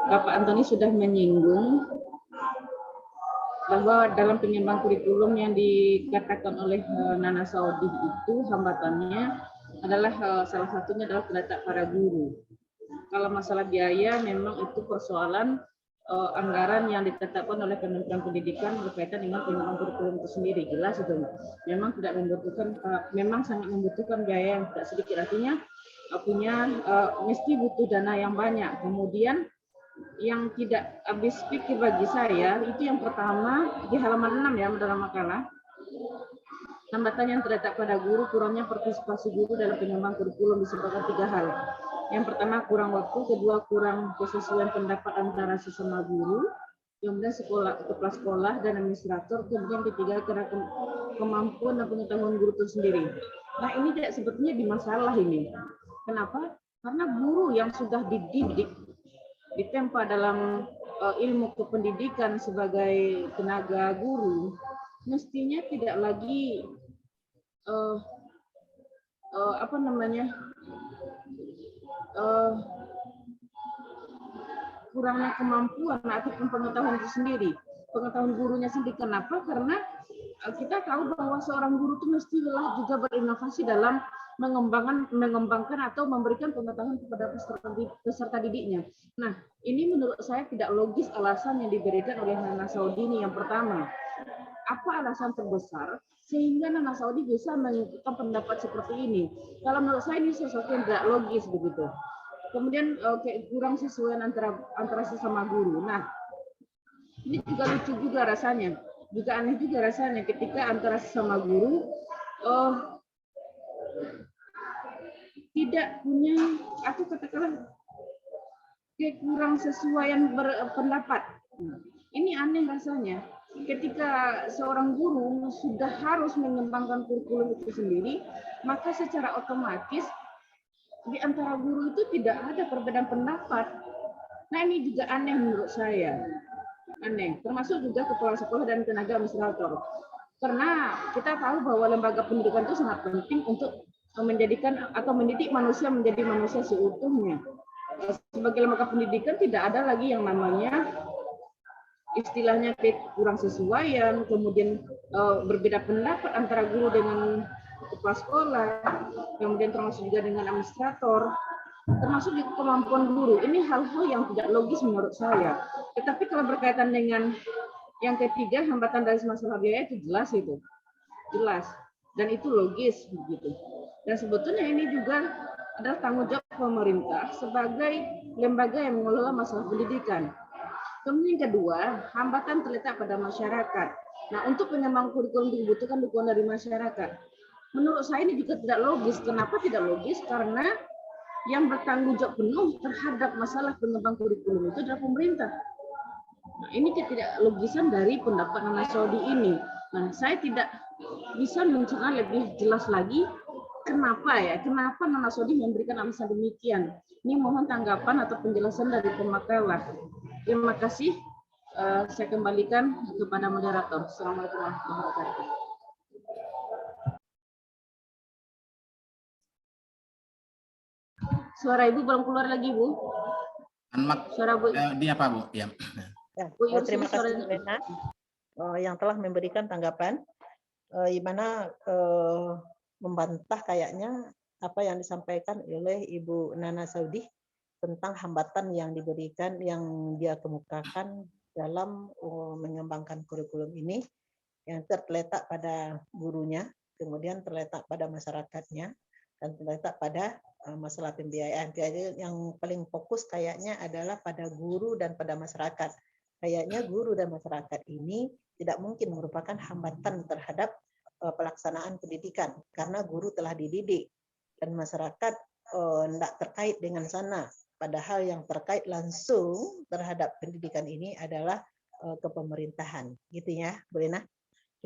Bapak Antoni sudah menyinggung bahwa dalam penyeimbang kurikulum yang dikatakan oleh Nana Saudi itu hambatannya adalah salah satunya adalah terletak pada guru. Kalau masalah biaya memang itu persoalan anggaran yang ditetapkan oleh Kementerian Pendidikan berkaitan dengan penyeimbang kurikulum itu sendiri, jelas itu memang tidak membutuhkan, memang sangat membutuhkan biaya yang tidak sedikit, artinya mesti butuh dana yang banyak. Kemudian yang tidak habis pikir bagi saya itu yang pertama di halaman 6 ya dalam makalah, hambatan yang terletak pada guru, kurangnya partisipasi guru dalam penyeimbang kurikulum disebabkan 3 hal. Yang pertama kurang waktu, kedua kurang kesesuaian pendapat antara sesama guru, kemudian kepala sekolah dan administrator, kemudian ketiga karena kemampuan dan pengetahuan guru itu sendiri. Nah ini tidak sebetulnya di masalah ini. Kenapa? Karena guru yang sudah dididik, ditempa dalam ilmu kependidikan sebagai tenaga guru, mestinya tidak lagi kurangnya kemampuan ataupun pengetahuan itu sendiri, pengetahuan gurunya sendiri. Kenapa? Karena kita tahu bahwa seorang guru itu mesti juga berinovasi dalam mengembangkan atau memberikan pengetahuan kepada peserta didiknya. Nah, ini menurut saya tidak logis alasan yang diberikan oleh Nana Saudi ini. Yang pertama, apa alasan terbesar sehingga Nana Saudi bisa mengungkapkan pendapat seperti ini? Kalau menurut saya ini sesuatu yang tidak logis begitu. Kemudian kurang sesuai antara sesama guru. Nah, ini juga lucu juga rasanya, juga aneh juga rasanya ketika antara sesama guru tidak punya, aku katakanlah kurang sesuaian berpendapat. Ini aneh rasanya. Ketika seorang guru sudah harus mengembangkan kurikulum itu sendiri, maka secara otomatis di antara guru itu tidak ada perbedaan pendapat. Nah ini juga aneh menurut saya. Aneh, termasuk juga kepala sekolah dan tenaga administrator. Karena kita tahu bahwa lembaga pendidikan itu sangat penting untuk menjadikan atau mendidik manusia menjadi manusia seutuhnya. Sebagai lembaga pendidikan tidak ada lagi yang namanya istilahnya kurang sesuaian, kemudian berbeda pendapat antara guru dengan kepala sekolah, kemudian termasuk juga dengan administrator, termasuk juga kemampuan guru. Ini hal-hal yang tidak logis menurut saya. Tetapi kalau berkaitan dengan yang ketiga, hambatan dari masalah biaya itu jelas, dan itu logis begitu. Dan sebetulnya ini juga adalah tanggung jawab pemerintah sebagai lembaga yang mengelola masalah pendidikan. Kemudian yang kedua, hambatan terletak pada masyarakat. Nah, untuk penyeimbang kurikulum dibutuhkan dukungan dari masyarakat. Menurut saya ini juga tidak logis. Kenapa tidak logis? Karena yang bertanggung jawab penuh terhadap masalah penyeimbang kurikulum itu adalah pemerintah. Nah, ini ketidaklogisan dari pendapat Nana Saudi ini. Nah, saya tidak bisa mencerna lebih jelas lagi kenapa Nana Saudi memberikan alasan demikian. Ini mohon tanggapan atau penjelasan dari pemakalah. Terima kasih. Saya kembalikan kepada moderator. Assalamualaikum warahmatullahi wabarakatuh. Suara Ibu belum keluar lagi, Bu. Suara Bu. Dia apa, Bu? Ya. Terima kasih, Bu Lena, yang telah memberikan tanggapan, di mana membantah kayaknya apa yang disampaikan oleh Ibu Nana Saudi tentang hambatan yang diberikan, yang dia kemukakan dalam mengembangkan kurikulum ini, yang terletak pada gurunya, kemudian terletak pada masyarakatnya, dan terletak pada masalah pembiayaan. Jadi yang paling fokus kayaknya adalah pada guru dan pada masyarakat. Kayaknya guru dan masyarakat ini tidak mungkin merupakan hambatan terhadap pelaksanaan pendidikan, karena guru telah dididik dan masyarakat tidak terkait dengan sana. Padahal yang terkait langsung terhadap pendidikan ini adalah kepemerintahan, gitu ya, Bu Lina.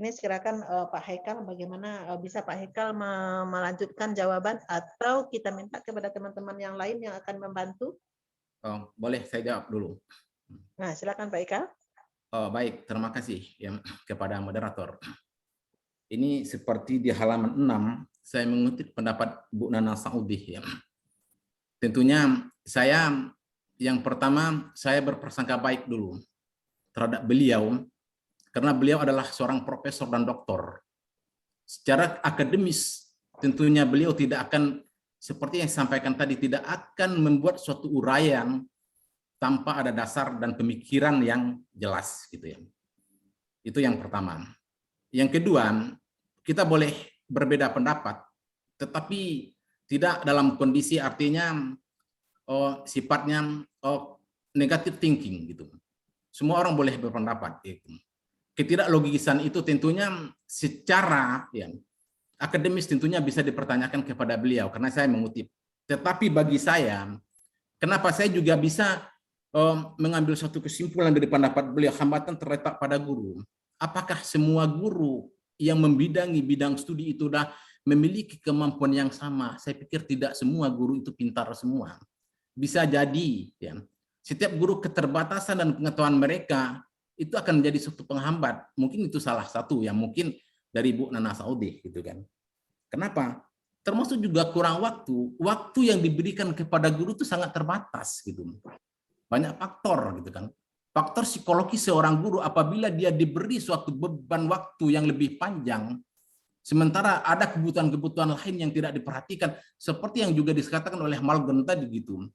Ini silakan Pak Haikal, bagaimana bisa Pak Haikal melanjutkan jawaban atau kita minta kepada teman-teman yang lain yang akan membantu? Oh, boleh saya jawab dulu. Nah, silakan Pak Haikal. Oh, baik, terima kasih ya kepada moderator. Ini seperti di halaman 6, saya mengutip pendapat Bu Nana Saudi ya. Tentunya saya yang pertama saya berprasangka baik dulu terhadap beliau karena beliau adalah seorang profesor dan doktor. Secara akademis tentunya beliau tidak akan seperti yang disampaikan tadi, tidak akan membuat suatu uraian tanpa ada dasar dan pemikiran yang jelas gitu ya. Itu yang pertama. Yang kedua, kita boleh berbeda pendapat, tetapi tidak dalam kondisi artinya sifatnya negative thinking gitu. Semua orang boleh berpendapat gitu. Ketidaklogisan itu tentunya secara ya, akademis tentunya bisa dipertanyakan kepada beliau karena saya mengutip. Tetapi bagi saya, kenapa saya juga bisa mengambil satu kesimpulan dari pendapat beliau, hambatan terletak pada guru. Apakah semua guru yang membidangi bidang studi itu sudah memiliki kemampuan yang sama? Saya pikir tidak semua guru itu pintar semua. Bisa jadi ya, setiap guru keterbatasan dan pengetahuan mereka itu akan menjadi suatu penghambat. Mungkin itu salah satu yang mungkin dari Bu Nana Saudi gitu kan. Kenapa? Termasuk juga kurang waktu. Waktu yang diberikan kepada guru itu sangat terbatas gitu. Banyak faktor gitu kan. Faktor psikologi seorang guru apabila dia diberi suatu beban waktu yang lebih panjang, sementara ada kebutuhan-kebutuhan lain yang tidak diperhatikan, seperti yang juga dikatakan oleh Malgen tadi gitu.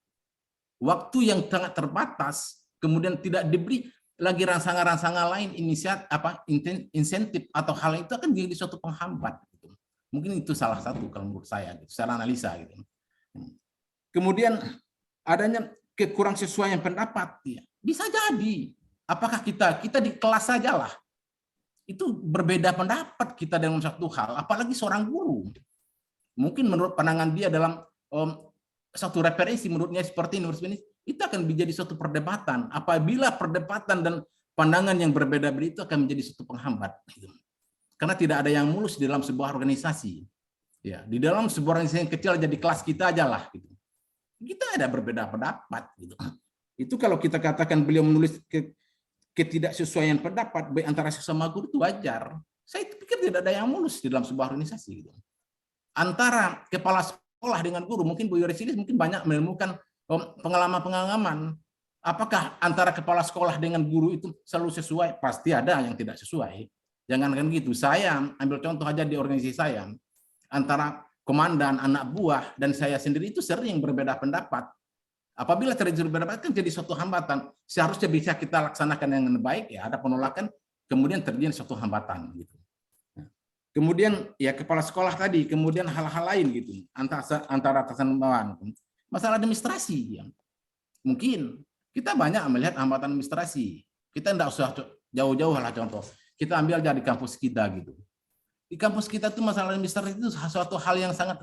Waktu yang sangat terbatas, kemudian tidak diberi lagi rangsangan-rangsangan lain, insentif atau hal itu akan menjadi suatu penghambat. Gitu. Mungkin itu salah satu kalau menurut saya, gitu, secara analisa. Gitu. Kemudian adanya kekurang sesuaian pendapat, ya. Bisa jadi. Apakah kita di kelas saja lah, itu berbeda pendapat kita dalam satu hal, apalagi seorang guru. Mungkin menurut pandangan dia dalam satu referensi menurutnya seperti ini, itu akan menjadi suatu perdebatan. Apabila perdebatan dan pandangan yang berbeda-beda itu akan menjadi suatu penghambat. Karena tidak ada yang mulus di dalam sebuah organisasi. Ya, di dalam sebuah organisasi yang kecil jadi kelas kita aja lah. Gitu. Kita ada berbeda pendapat. Gitu. Itu kalau kita katakan beliau menulis ketidaksesuaian pendapat baik antara sesama guru itu wajar. Saya pikir tidak ada yang mulus di dalam sebuah organisasi. Gitu. Antara kepala sekolah dengan guru, mungkin Bu Yorisilis mungkin banyak menemukan pengalaman-pengalaman. Apakah antara kepala sekolah dengan guru itu selalu sesuai? Pasti ada yang tidak sesuai. Jangankan gitu, saya ambil contoh aja di organisasi saya. Antara komandan, anak buah, dan saya sendiri itu sering berbeda pendapat. Apabila terjadi berbeda pendapat, kan jadi suatu hambatan. Seharusnya bisa kita laksanakan dengan baik, ya ada penolakan, kemudian terjadi suatu hambatan. Gitu. Kemudian ya kepala sekolah tadi, kemudian hal-hal lain gitu antara atasan bawahan. Masalah administrasi, ya. Mungkin kita banyak melihat hambatan administrasi. Kita tidak usah jauh-jauh lah contoh. Kita ambil aja di kampus kita gitu. Di kampus kita tuh masalah administrasi itu suatu hal yang sangat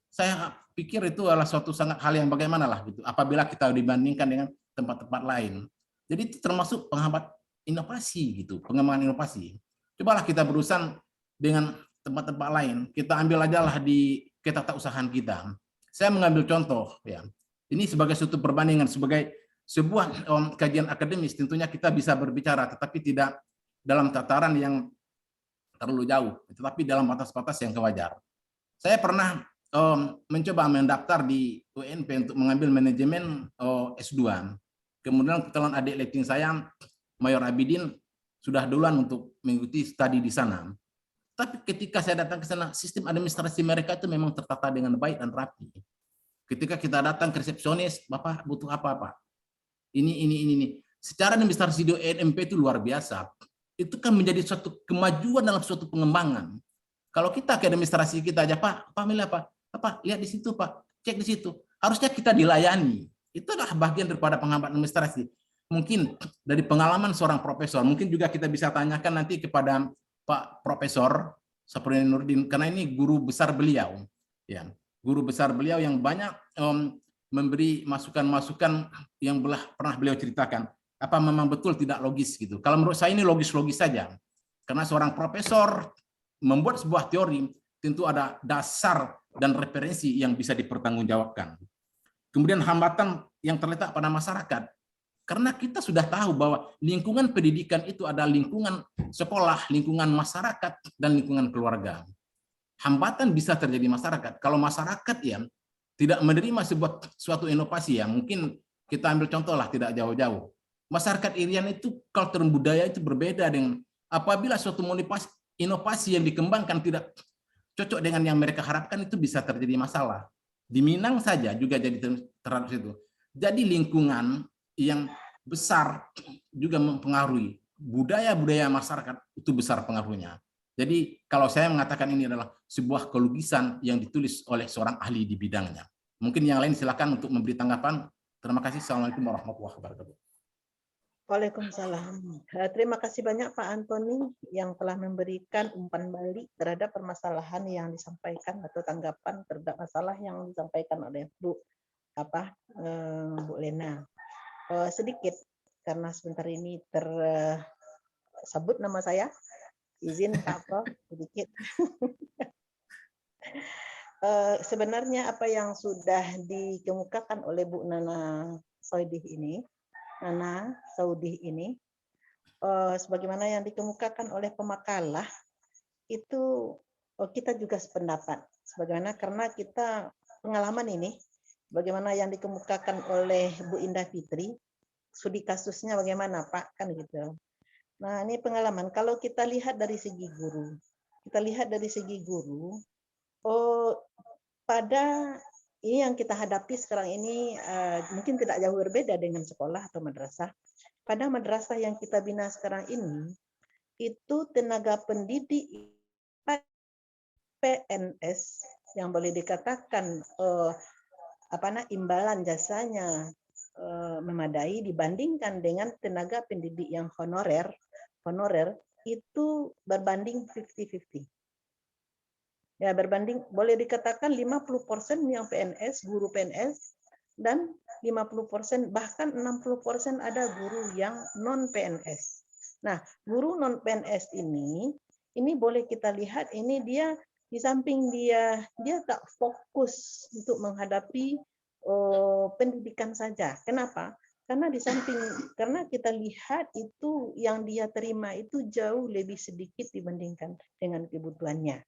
saya pikir itu adalah suatu sangat hal yang bagaimana lah gitu. Apabila kita dibandingkan dengan tempat-tempat lain. Jadi itu termasuk penghambat inovasi gitu, pengembangan inovasi. Cobalah kita berurusan dengan tempat-tempat lain. Kita ambil aja lah di ketatakusahaan kita. Saya mengambil contoh ya. Ini sebagai suatu perbandingan, sebagai sebuah kajian akademis tentunya kita bisa berbicara tetapi tidak dalam tataran yang terlalu jauh, tetapi dalam batas-batas yang kewajar. Saya pernah mencoba mendaftar di UNP untuk mengambil manajemen S2. Kemudian kebetulan adik letting saya, Mayor Abidin, sudah duluan untuk mengikuti studi di sana. Tapi ketika saya datang ke sana, sistem administrasi mereka itu memang tertata dengan baik dan rapi. Ketika kita datang ke resepsionis, Bapak butuh apa, Pak? Ini. Secara administrasi di UNP itu luar biasa. Itu kan menjadi suatu kemajuan dalam suatu pengembangan. Kalau kita ke administrasi kita aja, Pak milih apa? Apa? Lihat di situ, Pak. Cek di situ. Harusnya kita dilayani. Itu adalah bagian daripada penghambat administrasi. Mungkin dari pengalaman seorang profesor, mungkin juga kita bisa tanyakan nanti kepada Pak Profesor Syafruddin Nurdin, karena ini guru besar beliau, ya, guru besar beliau yang banyak memberi masukan-masukan yang pernah beliau ceritakan. apa memang betul tidak logis gitu. Kalau menurut saya ini logis-logis saja. Karena seorang profesor membuat sebuah teori tentu ada dasar dan referensi yang bisa dipertanggungjawabkan. Kemudian hambatan yang terletak pada masyarakat. Karena kita sudah tahu bahwa lingkungan pendidikan itu ada lingkungan sekolah, lingkungan masyarakat, dan lingkungan keluarga. Hambatan bisa terjadi masyarakat. Kalau masyarakat ya tidak menerima suatu inovasi, ya mungkin kita ambil contoh lah tidak jauh-jauh. Masyarakat Irian itu kultur budaya itu berbeda dengan apabila suatu inovasi yang dikembangkan tidak cocok dengan yang mereka harapkan, itu bisa terjadi masalah. Di Minang saja juga jadi terhadap situ. Jadi lingkungan yang besar juga mempengaruhi budaya-budaya masyarakat, itu besar pengaruhnya. Jadi kalau saya mengatakan ini adalah sebuah kelogisan yang ditulis oleh seorang ahli di bidangnya. Mungkin yang lain silakan untuk memberi tanggapan. Terima kasih. Assalamualaikum warahmatullahi wabarakatuh. Waalaikumsalam. Terima kasih banyak Pak Antoni yang telah memberikan umpan balik terhadap permasalahan yang disampaikan atau tanggapan terhadap masalah yang disampaikan oleh Bu Lena. Sedikit karena sebentar ini tersebut nama saya, izin Pak Prof sedikit. Sebenarnya apa yang sudah dikemukakan oleh Bu Nana Saudih ini, sebagaimana yang dikemukakan oleh pemakalah, itu kita juga sependapat. Sebagaimana karena kita pengalaman ini, bagaimana yang dikemukakan oleh Bu Indah Fitri, studi kasusnya bagaimana Pak, kan gitu. Nah ini pengalaman. Kalau kita lihat dari segi guru, pada ini yang kita hadapi sekarang ini mungkin tidak jauh berbeda dengan sekolah atau madrasah. Pada madrasah yang kita bina sekarang ini, itu tenaga pendidik PNS yang boleh dikatakan imbalan jasanya memadai dibandingkan dengan tenaga pendidik yang honorer itu berbanding 50-50. Ya, berbanding boleh dikatakan 50% yang PNS, guru PNS, dan 50% bahkan 60% ada guru yang non PNS. Nah, guru non PNS ini boleh kita lihat ini dia di samping dia tak fokus untuk menghadapi pendidikan saja. Kenapa? Karena karena kita lihat itu yang dia terima itu jauh lebih sedikit dibandingkan dengan kebutuhannya.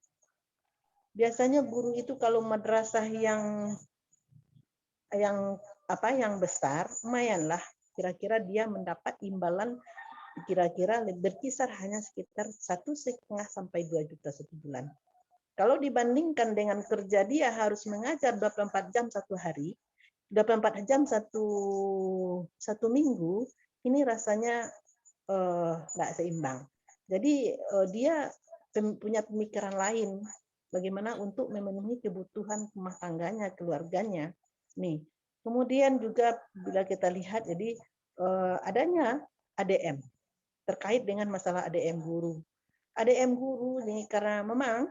Biasanya guru itu kalau madrasah yang besar, lumayan lah. Kira-kira dia mendapat imbalan kira-kira berkisar hanya sekitar 1,5 sampai 2 juta satu bulan. Kalau dibandingkan dengan kerja dia harus mengajar 24 jam satu hari, 24 jam satu minggu, ini rasanya nggak seimbang. Jadi dia punya pemikiran lain. Bagaimana untuk memenuhi kebutuhan rumah tangganya, keluarganya. Nih, kemudian juga bila kita lihat, jadi adanya ADM terkait dengan masalah ADM guru. ADM guru nih karena memang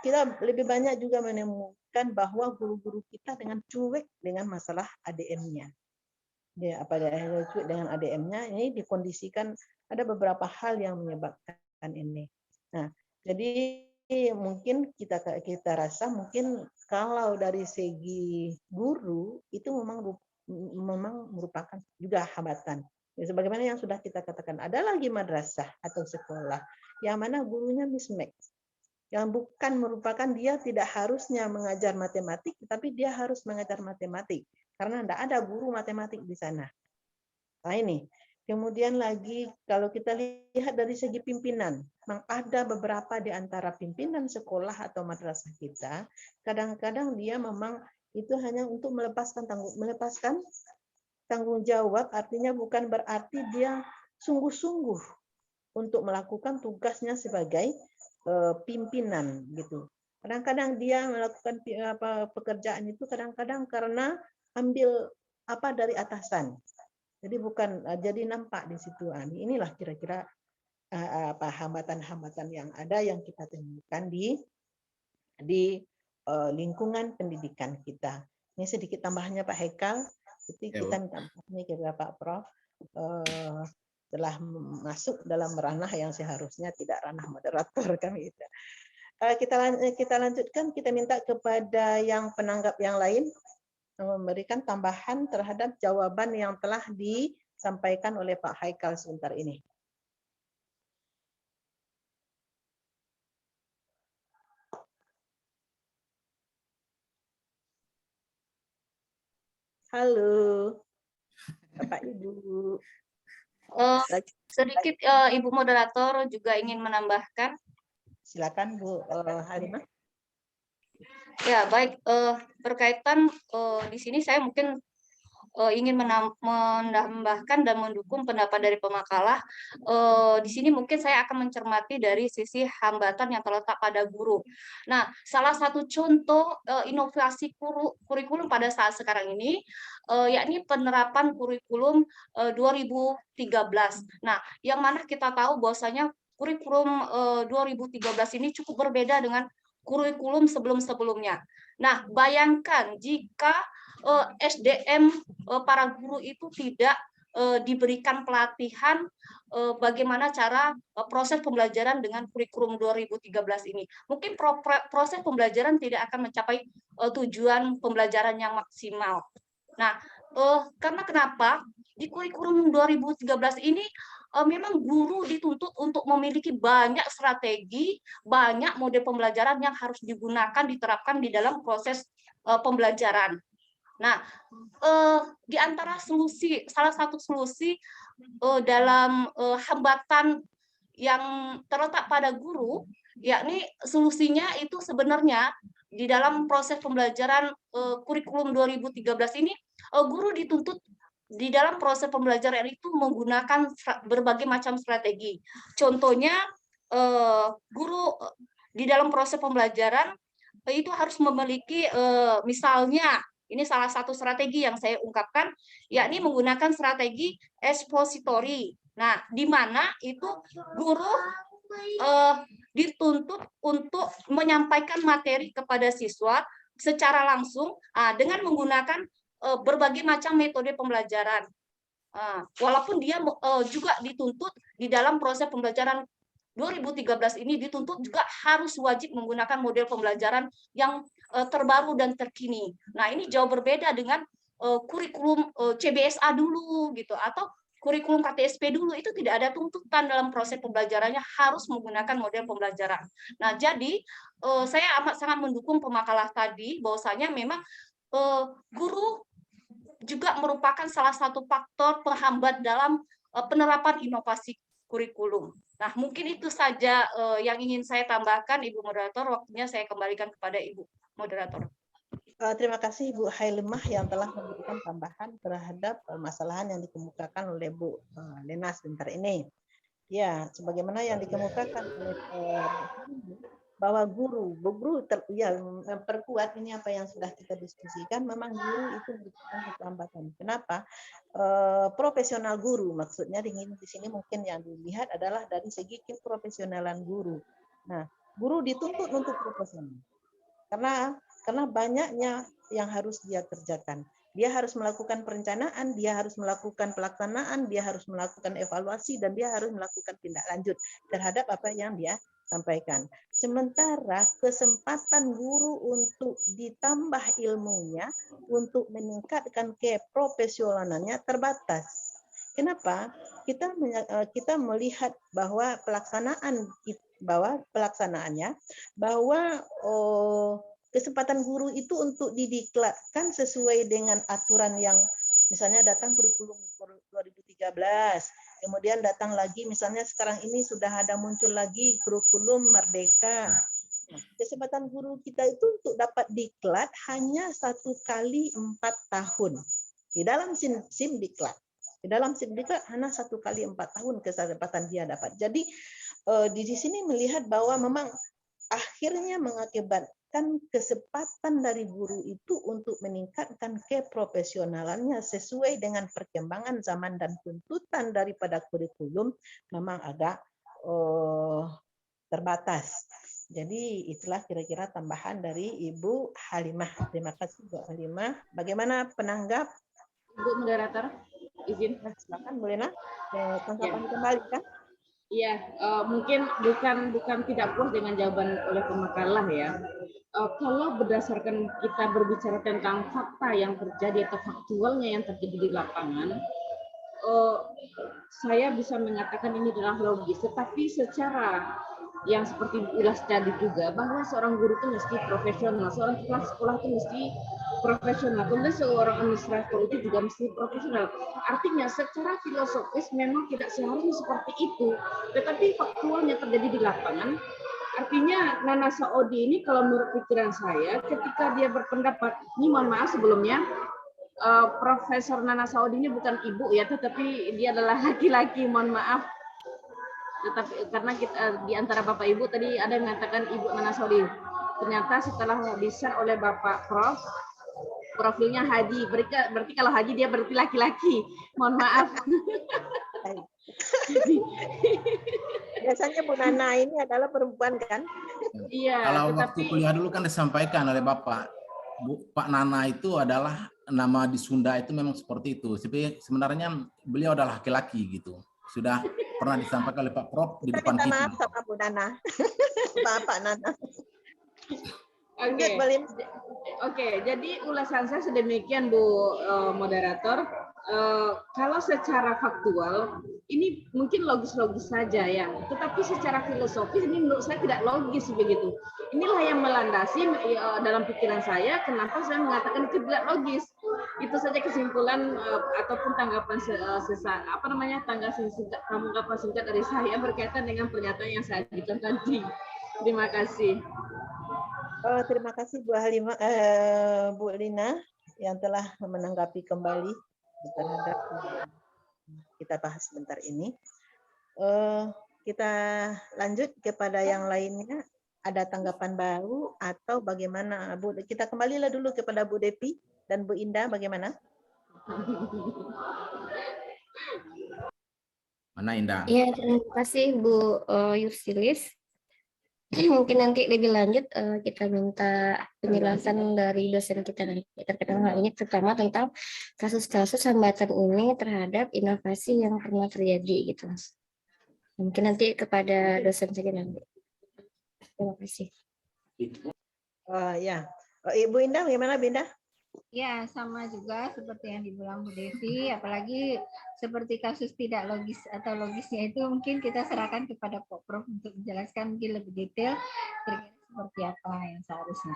kita lebih banyak juga menemukan bahwa guru-guru kita dengan cuek dengan masalah ADM-nya. Cuek dengan ADM-nya ini dikondisikan ada beberapa hal yang menyebabkan ini. Nah, jadi mungkin kita rasa mungkin kalau dari segi guru itu memang merupakan juga hambatan. Ya, sebagaimana yang sudah kita katakan, ada lagi madrasah atau sekolah yang mana gurunya mismatch, yang bukan merupakan dia tidak harusnya mengajar matematik, tapi dia harus mengajar matematik karena tidak ada guru matematik di sana. Nah ini. Kemudian lagi kalau kita lihat dari segi pimpinan, memang ada beberapa di antara pimpinan sekolah atau madrasah kita, kadang-kadang dia memang itu hanya untuk melepaskan tanggung jawab, artinya bukan berarti dia sungguh-sungguh untuk melakukan tugasnya sebagai pimpinan gitu. Kadang-kadang dia melakukan pekerjaan itu kadang-kadang karena ambil dari atasan. Jadi jadi nampak di situ. Inilah kira-kira hambatan-hambatan yang ada yang kita temukan di lingkungan pendidikan kita. Ini sedikit tambahannya Pak Hekal. Jadi kita minta ini kepada Pak Prof. telah masuk dalam ranah yang seharusnya tidak ranah moderator kan gitu. Kita lanjutkan, kita minta kepada yang penanggap yang lain memberikan tambahan terhadap jawaban yang telah disampaikan oleh Pak Haikal sebentar ini. Halo, Bapak Ibu. Sedikit Ibu Moderator juga ingin menambahkan. Silakan Bu Halimah. Ya, baik, berkaitan di sini saya mungkin ingin menambahkan dan mendukung pendapat dari pemakalah. Di sini mungkin saya akan mencermati dari sisi hambatan yang terletak pada guru. Nah, salah satu contoh inovasi kurikulum pada saat sekarang ini, yakni penerapan kurikulum 2013. Nah, yang mana kita tahu bahwasanya kurikulum 2013 ini cukup berbeda dengan kurikulum sebelum-sebelumnya. Nah, bayangkan jika SDM para guru itu tidak diberikan pelatihan bagaimana cara proses pembelajaran dengan kurikulum 2013 ini. Mungkin proses pembelajaran tidak akan mencapai tujuan pembelajaran yang maksimal. Nah, karena kenapa? Di kurikulum 2013 ini memang guru dituntut untuk memiliki banyak strategi, banyak mode pembelajaran yang harus digunakan, diterapkan di dalam proses pembelajaran. Nah, di antara salah satu solusi dalam hambatan yang terletak pada guru, yakni solusinya itu sebenarnya di dalam proses pembelajaran kurikulum 2013 ini, guru dituntut di dalam proses pembelajaran itu menggunakan berbagai macam strategi. Contohnya, guru di dalam proses pembelajaran itu harus memiliki misalnya, ini salah satu strategi yang saya ungkapkan, yakni menggunakan strategi ekspositori. Nah, di mana itu guru dituntut untuk menyampaikan materi kepada siswa secara langsung dengan menggunakan berbagai macam metode pembelajaran. Walaupun dia juga dituntut di dalam proses pembelajaran 2013 ini dituntut juga harus wajib menggunakan model pembelajaran yang terbaru dan terkini. Nah, ini jauh berbeda dengan kurikulum CBSA dulu gitu, atau kurikulum KTSP dulu. Itu tidak ada tuntutan dalam proses pembelajarannya harus menggunakan model pembelajaran. Nah, jadi saya amat sangat mendukung pemakalah tadi bahwasanya memang guru juga merupakan salah satu faktor penghambat dalam penerapan inovasi kurikulum. Nah, mungkin itu saja yang ingin saya tambahkan, Ibu Moderator. Waktunya saya kembalikan kepada Ibu Moderator. Terima kasih Bu Halimah yang telah memberikan tambahan terhadap permasalahan yang dikemukakan oleh Bu Lena sebentar ini. Ya, sebagaimana yang dikemukakan oleh bahwa guru perkuat ini apa yang sudah kita diskusikan, memang guru itu merupakan hambatan. Kenapa? Profesional guru, maksudnya di sini mungkin yang dilihat adalah dari segi keprofesionalan guru. Nah, guru dituntut untuk profesional karena banyaknya yang harus dia kerjakan. Dia harus melakukan perencanaan, dia harus melakukan pelaksanaan, dia harus melakukan evaluasi, dan dia harus melakukan tindak lanjut terhadap apa yang dia sampaikan. Sementara kesempatan guru untuk ditambah ilmunya, untuk meningkatkan keprofesionalannya terbatas. Kenapa? Kita melihat bahwa pelaksanaannya, kesempatan guru itu untuk didiklatkan sesuai dengan aturan yang misalnya datang kurikulum 2013, kemudian datang lagi misalnya sekarang ini sudah ada muncul lagi kurikulum Merdeka. Kesempatan guru kita itu untuk dapat diklat hanya 1 kali 4 tahun. Di dalam SIM diklat. Di dalam SIM diklat hanya 1 kali 4 tahun kesempatan dia dapat. Jadi di sini melihat bahwa memang akhirnya mengakibatkan kesempatan dari guru itu untuk meningkatkan keprofesionalannya sesuai dengan perkembangan zaman dan tuntutan daripada kurikulum memang agak terbatas. Jadi itulah kira-kira tambahan dari Ibu Halimah. Terima kasih Bu Halimah. Bagaimana penanggap? Ibu Moderator, izin. Nah, silakan Bu Lina, tanggapan kembali kan? Iya, mungkin bukan tidak puas dengan jawaban oleh pemakalah ya. Kalau berdasarkan kita berbicara tentang fakta yang terjadi atau faktualnya yang terjadi di lapangan, saya bisa mengatakan ini adalah logis. Tetapi secara yang seperti ulas tadi juga, bahwa seorang guru itu mesti profesional, seorang kepala sekolah itu mesti profesional, kemudian seorang administrator itu juga mesti profesional. Artinya secara filosofis memang tidak seharusnya seperti itu, tetapi faktualnya terjadi di lapangan. Artinya Nana Saodi ini kalau menurut pikiran saya, ketika dia berpendapat, ini mohon maaf sebelumnya, Profesor Nana Saodi ini bukan ibu ya, tetapi dia adalah laki-laki, mohon maaf. Tetapi karena kita di antara Bapak Ibu tadi ada yang mengatakan Ibu Nana Saudi. Ternyata setelah di-share oleh Bapak Prof, profilnya Haji. Berarti kalau Haji dia berarti laki-laki. Mohon maaf. Biasanya Bu Nana ini adalah perempuan kan? Iya. Kalau waktu kuliah dulu kan disampaikan oleh Bapak, Pak Nana itu adalah nama di Sunda itu memang seperti itu. Sebenarnya beliau adalah laki-laki gitu. Sudah pernah disampaikan oleh Pak Prof di depan Minta kita. maaf sama Bu Nana. Pak Nana. Oke, jadi ulasan saya sedemikian Bu moderator. Kalau secara faktual ini mungkin logis-logis saja ya, tetapi secara filosofis ini menurut saya tidak logis begitu. Inilah yang melandasi dalam pikiran saya kenapa saya mengatakan itu tidak logis. Itu saja kesimpulan ataupun tanggapan tanggapan singkat dari saya berkaitan dengan pernyataan yang saya ajukan tadi. Terima kasih. Terima kasih Bu Lina yang telah menanggapi kembali terhadap kita bahas sebentar ini. Kita lanjut kepada yang lainnya. Ada tanggapan baru atau bagaimana Bu? Kita kembalilah dulu kepada Bu Depi dan Bu Indah, bagaimana? Mana Indah? Ya, terima kasih Bu Yusilis. Mungkin nanti lebih lanjut kita minta penjelasan dari dosen kita nanti terkait hal ini, terutama tentang kasus-kasus hambatan ini terhadap inovasi yang pernah terjadi gitu. Mungkin nanti kepada dosen saja nanti. Terima kasih. Ya, Ibu Indah, bagaimana Bu Indah? Ya, sama juga seperti yang dibilang Bu Devi, apalagi seperti kasus tidak logis atau logisnya itu mungkin kita serahkan kepada Pak Prof untuk menjelaskan mungkin lebih detail kira-kira seperti apa yang seharusnya.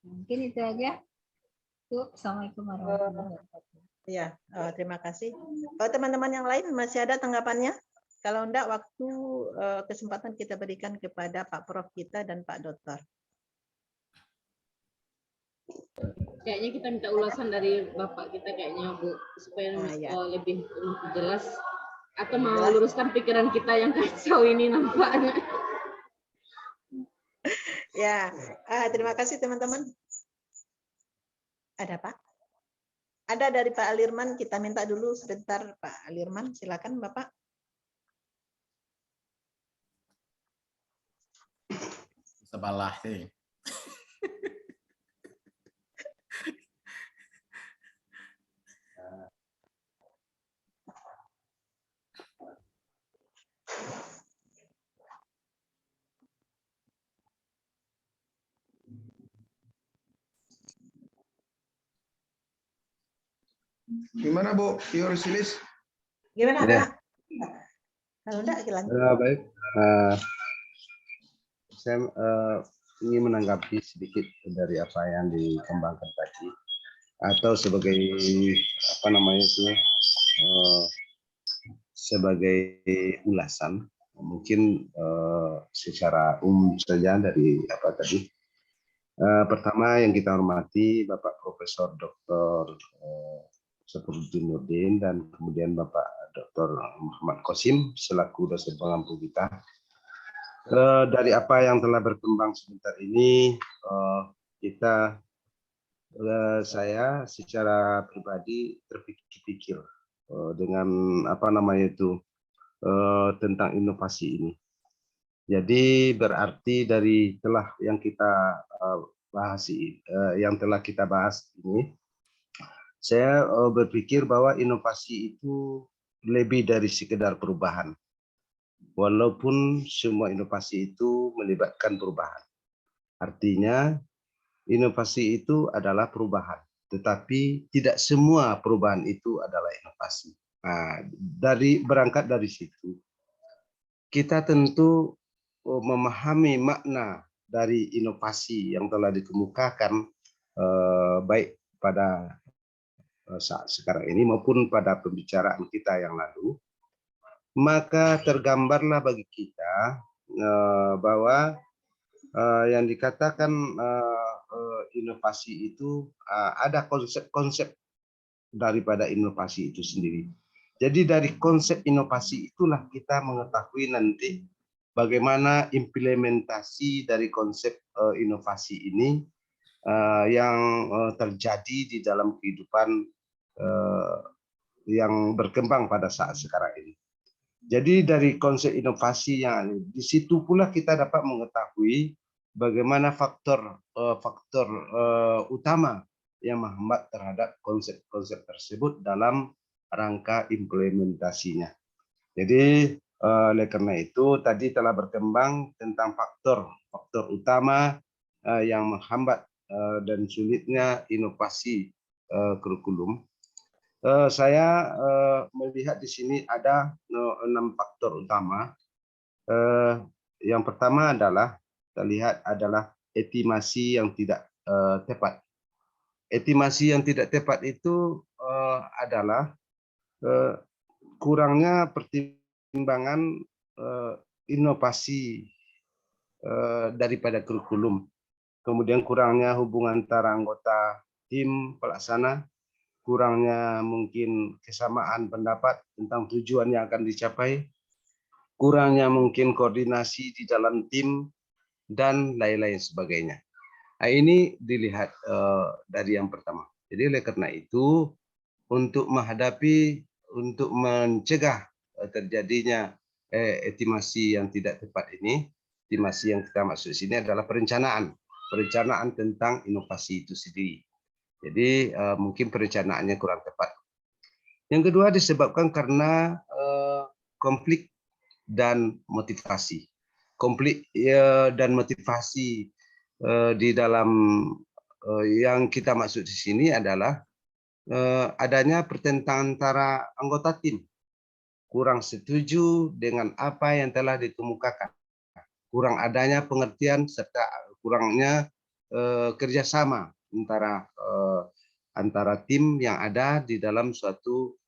Mungkin itu aja. Assalamualaikum warahmatullahi wabarakatuh. Ya, terima kasih. Teman-teman yang lain masih ada tanggapannya? Kalau enggak, waktu kesempatan kita berikan kepada Pak Prof kita dan Pak Dokter. Kayaknya kita minta ulasan dari Bapak kita kayaknya Bu, supaya lebih jelas atau meluruskan pikiran kita yang kacau ini nampaknya. Ya, terima kasih teman-teman. Ada Pak? Ada dari Pak Alirman, kita minta dulu sebentar Pak Alirman, silakan Bapak. Sebelah sih. Gimana Bu Yusilis? Gimana Pak? Kalau enggak lanjut. Baik, saya ingin menanggapi sedikit dari apa yang dikembangkan tadi, atau sebagai apa namanya itu sebagai ulasan, mungkin secara umum saja dari apa tadi. Pertama yang kita hormati Bapak Profesor Dr. Syafruddin Nurdin dan kemudian Bapak Dr. Muhammad Qasim selaku dosen pengampu kita. Dari apa yang telah berkembang sebentar ini, saya secara pribadi terpikir-pikir dengan apa namanya itu tentang inovasi ini. Jadi berarti dari telah yang kita bahas ini, saya berpikir bahwa inovasi itu lebih dari sekedar perubahan. Walaupun semua inovasi itu melibatkan perubahan. Artinya inovasi itu adalah perubahan, tetapi tidak semua perubahan itu adalah inovasi. Nah, berangkat dari situ, kita tentu memahami makna dari inovasi yang telah dikemukakan baik pada saat sekarang ini maupun pada pembicaraan kita yang lalu, maka tergambarlah bagi kita bahwa yang dikatakan inovasi itu ada konsep-konsep daripada inovasi itu sendiri. Jadi dari konsep inovasi itulah kita mengetahui nanti bagaimana implementasi dari konsep inovasi ini yang terjadi di dalam kehidupan yang berkembang pada saat sekarang ini. Jadi dari konsep inovasi yang di situ pula kita dapat mengetahui bagaimana faktor utama yang menghambat terhadap konsep-konsep tersebut dalam rangka implementasinya. Jadi oleh karena itu tadi telah berkembang tentang faktor utama yang menghambat dan sulitnya inovasi kurikulum. Saya melihat di sini ada 6 faktor utama. Yang pertama adalah terlihat adalah estimasi yang tidak tepat. Estimasi yang tidak tepat itu adalah kurangnya pertimbangan inovasi daripada kurikulum. Kemudian kurangnya hubungan antara anggota tim pelaksana, kurangnya mungkin kesamaan pendapat tentang tujuan yang akan dicapai, kurangnya mungkin koordinasi di dalam tim, dan lain-lain sebagainya. Nah, ini dilihat dari yang pertama. Jadi oleh karena itu, untuk mencegah terjadinya estimasi yang tidak tepat ini, estimasi yang kita maksud sini adalah perencanaan tentang inovasi itu sendiri. Jadi mungkin perencanaannya kurang tepat. Yang kedua disebabkan karena konflik dan motivasi. Konflik dan motivasi di dalam yang kita maksud di sini adalah adanya pertentangan antara anggota tim, kurang setuju dengan apa yang telah dikemukakan, kurang adanya pengertian serta kurangnya kerjasama antara tim yang ada di dalam suatu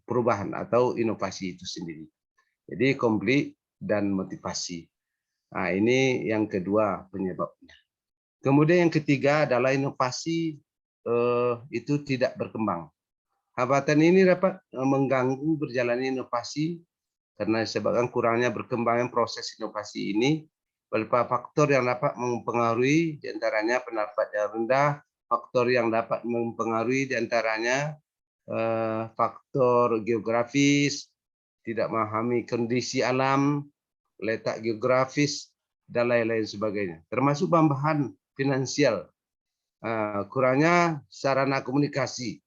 perubahan atau inovasi itu sendiri. Jadi konflik dan motivasi. Nah, ini yang kedua penyebabnya. Kemudian yang ketiga adalah inovasi itu tidak berkembang. Hambatan ini dapat mengganggu berjalannya inovasi karena disebabkan kurangnya berkembangnya proses inovasi ini. Beberapa faktor yang dapat mempengaruhi diantaranya pendapat yang rendah, faktor yang dapat mempengaruhi diantaranya faktor geografis, tidak memahami kondisi alam, letak geografis, dan lain-lain sebagainya. Termasuk tambahan finansial, kurangnya sarana komunikasi,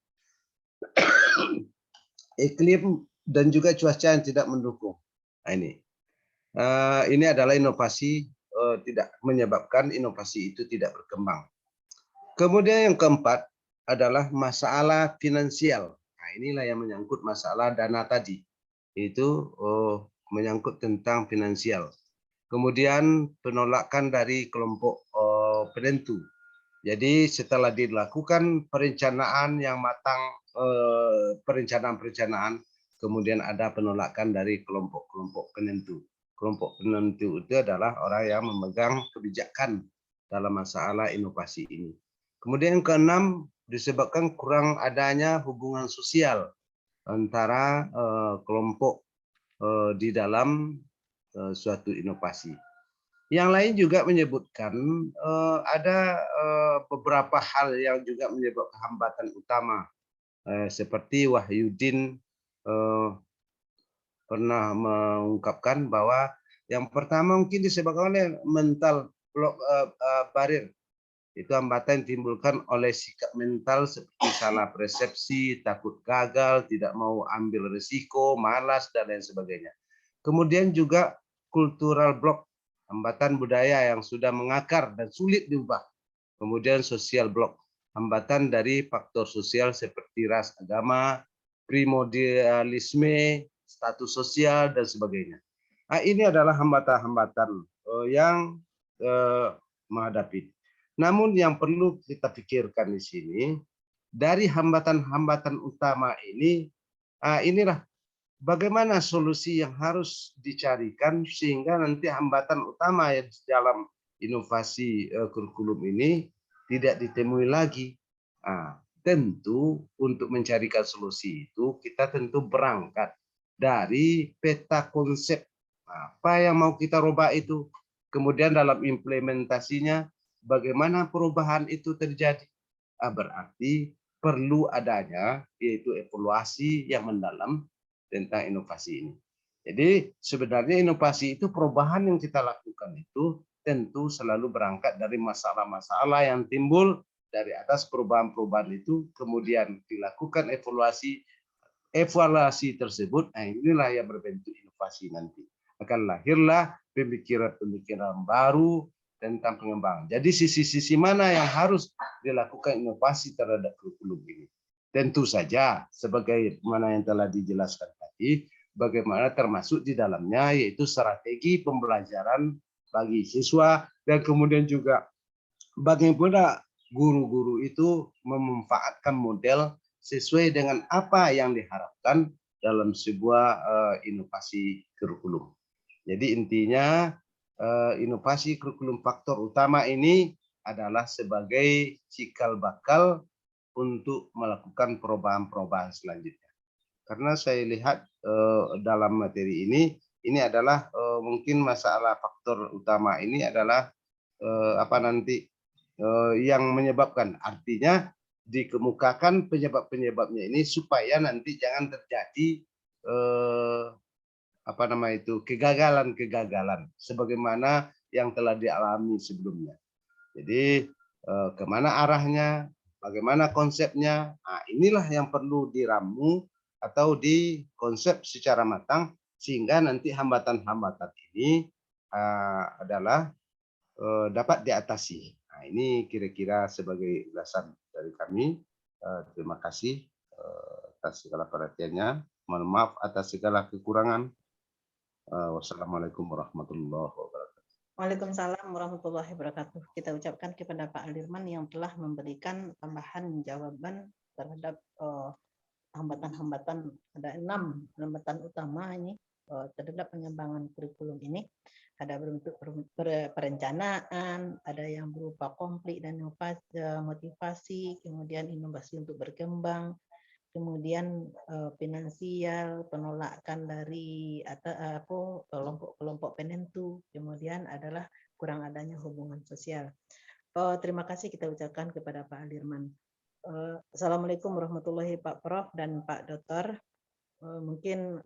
iklim, dan juga cuaca yang tidak mendukung. Nah, ini adalah inovasi tidak menyebabkan inovasi itu tidak berkembang. Kemudian yang keempat adalah masalah finansial. Nah, inilah yang menyangkut masalah dana tadi. Itu menyangkut tentang finansial. Kemudian penolakan dari kelompok penentu. Jadi setelah dilakukan perencanaan yang matang, perencanaan, kemudian ada penolakan dari kelompok-kelompok penentu. Kelompok penentu itu adalah orang yang memegang kebijakan dalam masalah inovasi ini. Kemudian yang keenam, disebabkan kurang adanya hubungan sosial antara kelompok di dalam suatu inovasi. Yang lain juga menyebutkan ada beberapa hal yang juga menyebabkan hambatan utama, seperti Wahyudin pernah mengungkapkan bahwa yang pertama mungkin disebabkan oleh mental barrier Itu hambatan yang ditimbulkan oleh sikap mental seperti salah persepsi, takut gagal, tidak mau ambil risiko, malas, dan lain sebagainya. Kemudian juga cultural block, hambatan budaya yang sudah mengakar dan sulit diubah. Kemudian social block, hambatan dari faktor sosial seperti ras, agama, primordialisme, status sosial, dan sebagainya. Nah, ini adalah hambatan-hambatan yang menghadapi. Namun yang perlu kita pikirkan di sini, dari hambatan-hambatan utama ini, inilah bagaimana solusi yang harus dicarikan sehingga nanti hambatan utama yang dalam inovasi kurikulum ini tidak ditemui lagi. Tentu untuk mencarikan solusi itu kita tentu berangkat dari peta konsep apa yang mau kita rubah itu. Kemudian dalam implementasinya bagaimana perubahan itu terjadi. Berarti perlu adanya yaitu evaluasi yang mendalam tentang inovasi ini. Jadi sebenarnya inovasi itu perubahan yang kita lakukan itu tentu selalu berangkat dari masalah-masalah yang timbul dari atas perubahan-perubahan itu, kemudian dilakukan evaluasi tersebut. Inilah yang berbentuk inovasi nanti. Akan lahirlah pemikiran-pemikiran baru tentang pengembangan. Jadi sisi-sisi mana yang harus dilakukan inovasi terhadap kurikulum ini? Tentu saja sebagaimana yang telah dijelaskan tadi, bagaimana termasuk di dalamnya yaitu strategi pembelajaran bagi siswa, dan kemudian juga bagaimana guru-guru itu memanfaatkan model sesuai dengan apa yang diharapkan dalam sebuah inovasi kurikulum. Jadi intinya inovasi kurikulum faktor utama ini adalah sebagai cikal bakal untuk melakukan perubahan-perubahan selanjutnya. Karena saya lihat dalam materi ini adalah mungkin masalah faktor utama ini adalah yang menyebabkan, artinya dikemukakan penyebab-penyebabnya ini supaya nanti jangan terjadi kegagalan-kegagalan sebagaimana yang telah dialami sebelumnya. Jadi kemana arahnya, bagaimana konsepnya, inilah yang perlu diramu atau dikonsep secara matang sehingga nanti hambatan-hambatan ini adalah dapat diatasi. Ini kira-kira sebagai ulasan dari kami. Terima kasih atas segala perhatiannya. Mohon maaf atas segala kekurangan. Wassalamualaikum warahmatullahi wabarakatuh. Waalaikumsalam warahmatullahi wabarakatuh. Kita ucapkan kepada Pak Aldirman yang telah memberikan tambahan jawaban terhadap hambatan-hambatan. Ada 6 hambatan utama ini terhadap pengembangan kurikulum ini. Ada bentuk perencanaan, ada yang berupa konflik dan motivasi, kemudian inovasi untuk berkembang, kemudian finansial, penolakan dari kelompok-kelompok penentu, kemudian adalah kurang adanya hubungan sosial. Terima kasih kita ucapkan kepada Pak Aldirman. Assalamualaikum warahmatullahi Pak Prof dan Pak Dr. Mungkin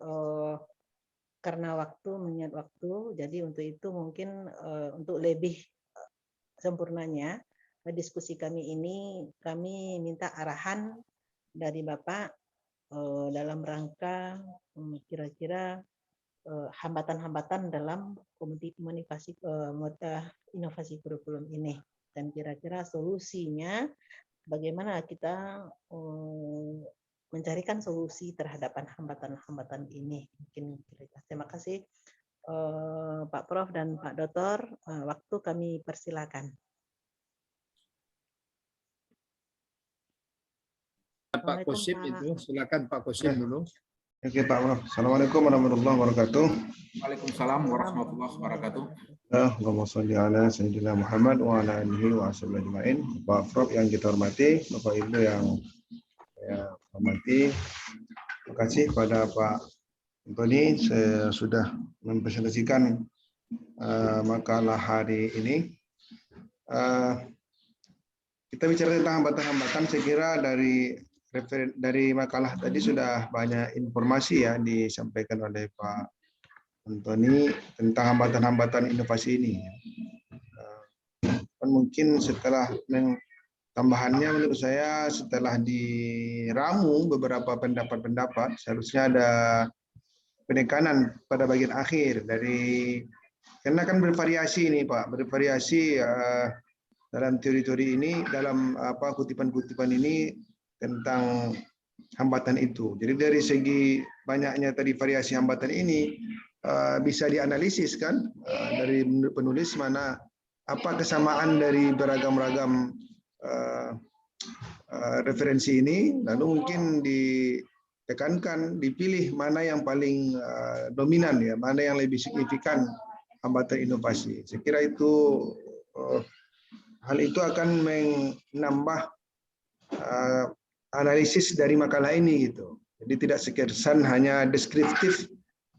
karena mengingat waktu, jadi untuk itu mungkin untuk lebih sempurnanya diskusi kami ini, kami minta arahan dari Bapak dalam rangka kira-kira hambatan-hambatan dalam inovasi kurikulum ini, dan kira-kira solusinya bagaimana kita mencarikan solusi terhadap hambatan-hambatan ini. Mungkin terima kasih Pak Prof dan Pak Dr. Waktu kami persilakan. Pak Kosim itu, silakan Pak Kosim dulu. Oke Pak Prof. Assalamualaikum warahmatullahi wabarakatuh. Waalaikumsalam warahmatullahi wabarakatuh. Allahumma sholli ala sayyidina Muhammad wa ala alihi wa sahbihi ajma'in. Pak Prof yang kita hormati, Bapak Ibu yang saya hormati, terima kasih pada Pak Antoni sudah mempresentasikan makalah hari ini. Kita bicara tentang hambatan-hambatan, saya kira dari makalah tadi sudah banyak informasi ya disampaikan oleh Pak Antoni tentang hambatan-hambatan inovasi ini. mungkin setelah tambahannya menurut saya setelah diramu beberapa pendapat-pendapat seharusnya ada penekanan pada bagian akhir dari, karena kan bervariasi ini Pak, bervariasi dalam teori-teori ini, dalam kutipan-kutipan ini tentang hambatan itu. Jadi dari segi banyaknya tadi variasi hambatan ini bisa dianalisis kan dari penulis mana apa kesamaan dari beragam-ragam referensi ini, lalu mungkin ditekankan, dipilih mana yang paling dominan ya, mana yang lebih signifikan hambatan inovasi. Saya kira itu hal itu akan menambah analisis dari makalah ini gitu. Jadi tidak sekesan hanya deskriptif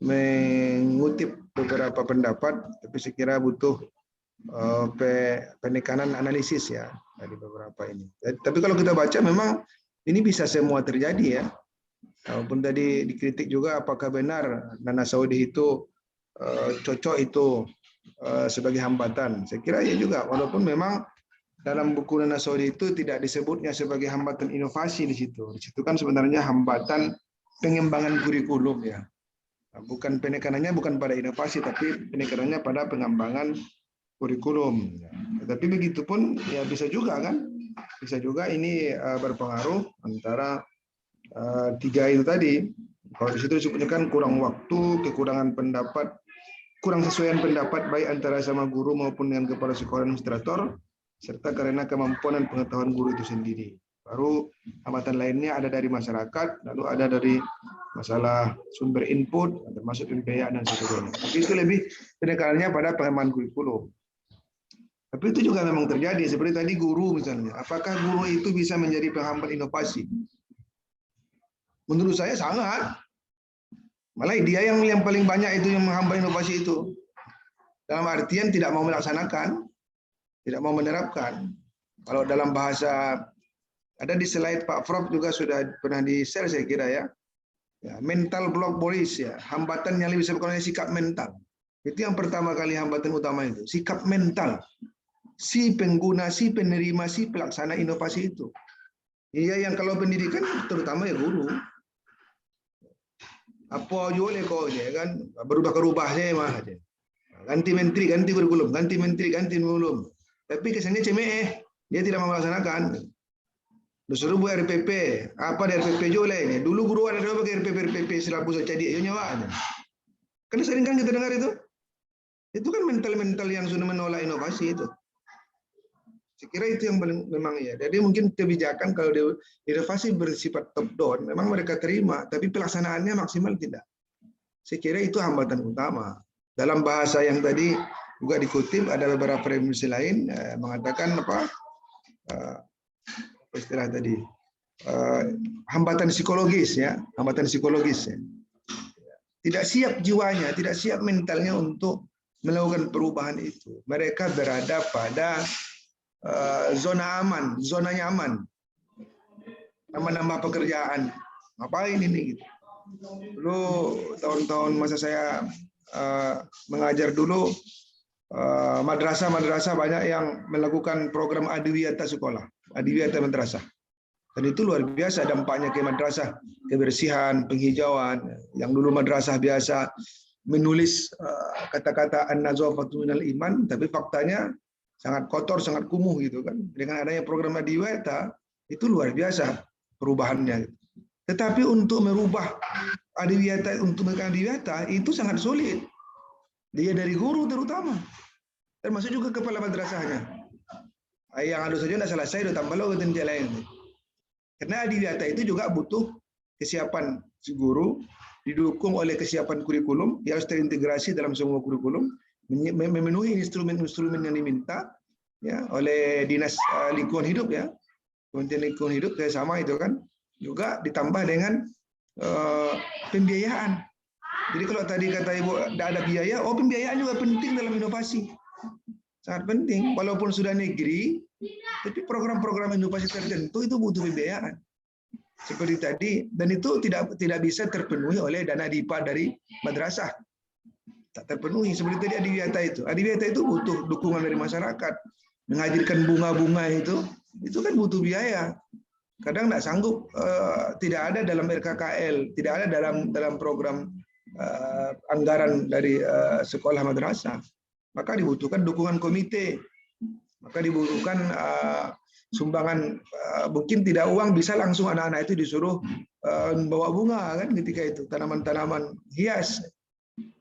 mengutip beberapa pendapat, tapi saya kira butuh penekanan analisis ya dari beberapa ini. Tapi kalau kita baca memang ini bisa semua terjadi ya. Walaupun tadi dikritik juga apakah benar Nana Saudi itu cocok itu sebagai hambatan. Saya kira ya juga, walaupun memang dalam buku Nana Saudi itu tidak disebutnya sebagai hambatan inovasi di situ. Di situ kan sebenarnya hambatan pengembangan kurikulum ya. Bukan penekanannya bukan pada inovasi, tapi penekanannya pada pengembangan kurikulum. Tapi begitu pun ya bisa juga kan, bisa juga ini berpengaruh antara tiga itu tadi. Kalau di situ disebutkan kurang waktu, kekurangan pendapat, kurang sesuaian pendapat baik antara sama guru maupun dengan kepala sekolah administrator, serta karena kemampuan dan pengetahuan guru itu sendiri. Baru hambatan lainnya ada dari masyarakat, lalu ada dari masalah sumber input, termasuk pembiayaan dan sebagainya. Tapi itu lebih penekanannya pada pengembangan kurikulum. Tapi itu juga memang terjadi, seperti tadi guru misalnya. Apakah guru itu bisa menjadi penghambat inovasi? Menurut saya sangat. Malah dia yang paling banyak itu yang menghambat inovasi itu. Dalam artian tidak mau melaksanakan, tidak mau menerapkan. Kalau dalam bahasa, ada di slide Pak Prof juga sudah pernah di-share saya kira ya. Mental block Boris ya, hambatan yang lebih disebabkan oleh sikap mental. Itu yang pertama kali hambatan utama itu, sikap mental. Si pengguna, si penerima, si pelaksana inovasi itu. Iya yang kalau pendidikan terutama ya guru. Apa boleh kau aja kan berubah-kerubah saya mah aja. Ganti menteri, ganti kurikulum, ganti menteri, ganti kurikulum. Tapi kesannya cemeh, dia tidak mau melaksanakan. Disuruh buat RPP, apa dari RPP juga ini. Dulu guru ada pakai RPP selaku jadi nyawa. Karena sering kan kita dengar itu. Itu kan mental-mental yang sudah menolak inovasi itu. Saya kira itu yang memang ya. Jadi mungkin kebijakan kalau inovasi bersifat top down, memang mereka terima, tapi pelaksanaannya maksimal tidak. Saya kira itu hambatan utama. Dalam bahasa yang tadi juga dikutip ada beberapa referensi lain mengatakan apa istilah tadi hambatan psikologis ya, hambatan psikologis ya. Tidak siap jiwanya, tidak siap mentalnya untuk melakukan perubahan itu. Mereka berada pada zona aman, zona nyaman, nambah-nambah pekerjaan. Ngapain ini? Gitu. Dulu tahun-tahun masa saya mengajar dulu, madrasah-madrasah banyak yang melakukan program adiwiyata sekolah, adiwiyata madrasah. Dan itu luar biasa dampaknya ke madrasah, kebersihan, penghijauan. Yang dulu madrasah biasa menulis kata-kata an-nazafatu minal iman, tapi faktanya sangat kotor, sangat kumuh gitu kan. Dengan adanya program adiwiyata itu luar biasa perubahannya. Tetapi untuk merubah adiwiyata, untuk mereka adiwiyata itu sangat sulit. Dia dari guru terutama, termasuk juga kepala madrasahnya. Yang harus saja tidak selesai, udah tambah lagi tindak lain. Karena adiwiyata itu juga butuh kesiapan si guru, didukung oleh kesiapan kurikulum, dia harus terintegrasi dalam semua kurikulum, memenuhi instrumen-instrumen yang diminta ya oleh dinas lingkungan hidup ya, Kementerian Lingkungan Hidup sama itu kan, juga ditambah dengan pembiayaan. Jadi kalau tadi kata Ibu tidak ada biaya, pembiayaan juga penting dalam inovasi, sangat penting. Walaupun sudah negeri, tapi program-program inovasi tertentu itu butuh pembiayaan. Seperti tadi, dan itu tidak bisa terpenuhi oleh dana DIPA dari madrasah. Tak terpenuhi seperti tadi adiwiyata itu. Adiwiyata itu butuh dukungan dari masyarakat, menghadirkan bunga-bunga itu kan butuh biaya. Kadang nggak sanggup, tidak ada dalam RKKL, tidak ada dalam program anggaran dari sekolah madrasah. Maka dibutuhkan dukungan komite, maka dibutuhkan sumbangan, mungkin tidak uang, bisa langsung anak-anak itu disuruh bawa bunga kan ketika itu, tanaman-tanaman hias.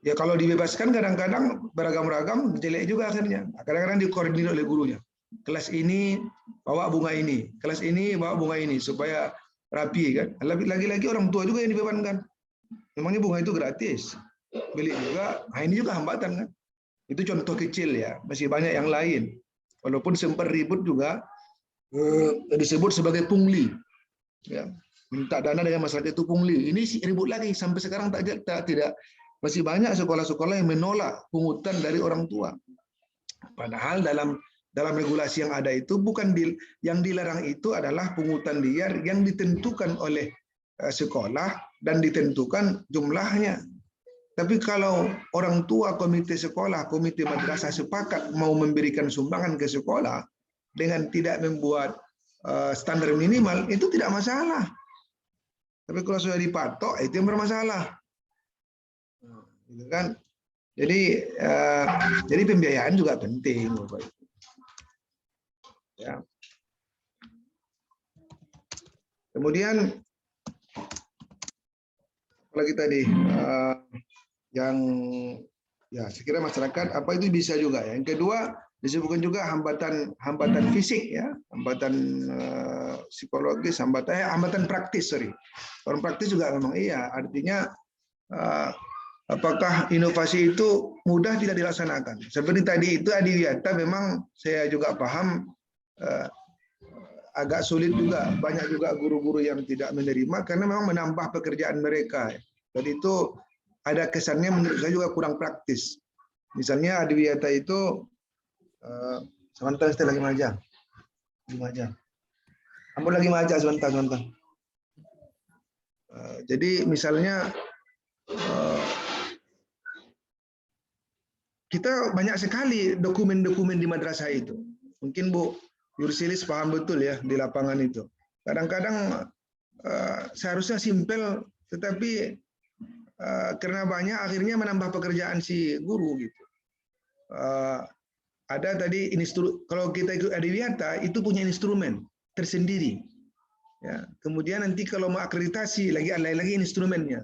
Ya kalau dibebaskan kadang-kadang beragam-ragam jelek juga akhirnya. Kadang-kadang dikoordinir oleh gurunya. Kelas ini bawa bunga ini, kelas ini bawa bunga ini supaya rapi kan. Lagi-lagi orang tua juga yang dibebankan. Memangnya bunga itu gratis, beli juga. Nah ini juga hambatan kan. Itu contoh kecil ya, masih banyak yang lain. Walaupun sempat ribut juga disebut sebagai pungli. Ya, minta dana dengan masyarakat itu pungli. Ini ribut lagi sampai sekarang tidak. Masih banyak sekolah-sekolah yang menolak pungutan dari orang tua. Padahal dalam regulasi yang ada itu yang dilarang itu adalah pungutan liar yang ditentukan oleh sekolah dan ditentukan jumlahnya. Tapi kalau orang tua, komite sekolah, komite madrasah sepakat mau memberikan sumbangan ke sekolah dengan tidak membuat standar minimal, itu tidak masalah. Tapi kalau sudah dipatok, itu yang bermasalah. Gitu kan? Jadi pembiayaan juga penting, Bapak Ibu. Ya. Kemudian apalagi tadi yang ya saya kira masyarakat apa itu bisa juga ya. Yang kedua disebutkan juga hambatan fisik ya, hambatan psikologis, hambatan praktis, Orang praktis juga memang iya, artinya apakah inovasi itu mudah tidak dilaksanakan. Seperti tadi itu adiwiyata memang saya juga paham agak sulit juga, banyak juga guru-guru yang tidak menerima karena memang menambah pekerjaan mereka. Dan itu ada kesannya menurut saya juga kurang praktis. Misalnya adiwiyata itu sebentar lagi maja. Ampun lagi maja sebentar. Jadi misalnya kita banyak sekali dokumen-dokumen di madrasah itu. Mungkin Bu Yursilis paham betul ya di lapangan itu. Kadang-kadang seharusnya simpel, tetapi karena banyak akhirnya menambah pekerjaan si guru gitu. Ada tadi kalau kita ikut adiwiyata itu punya instrumen tersendiri. Ya, kemudian nanti kalau mau akreditasi lagi instrumennya.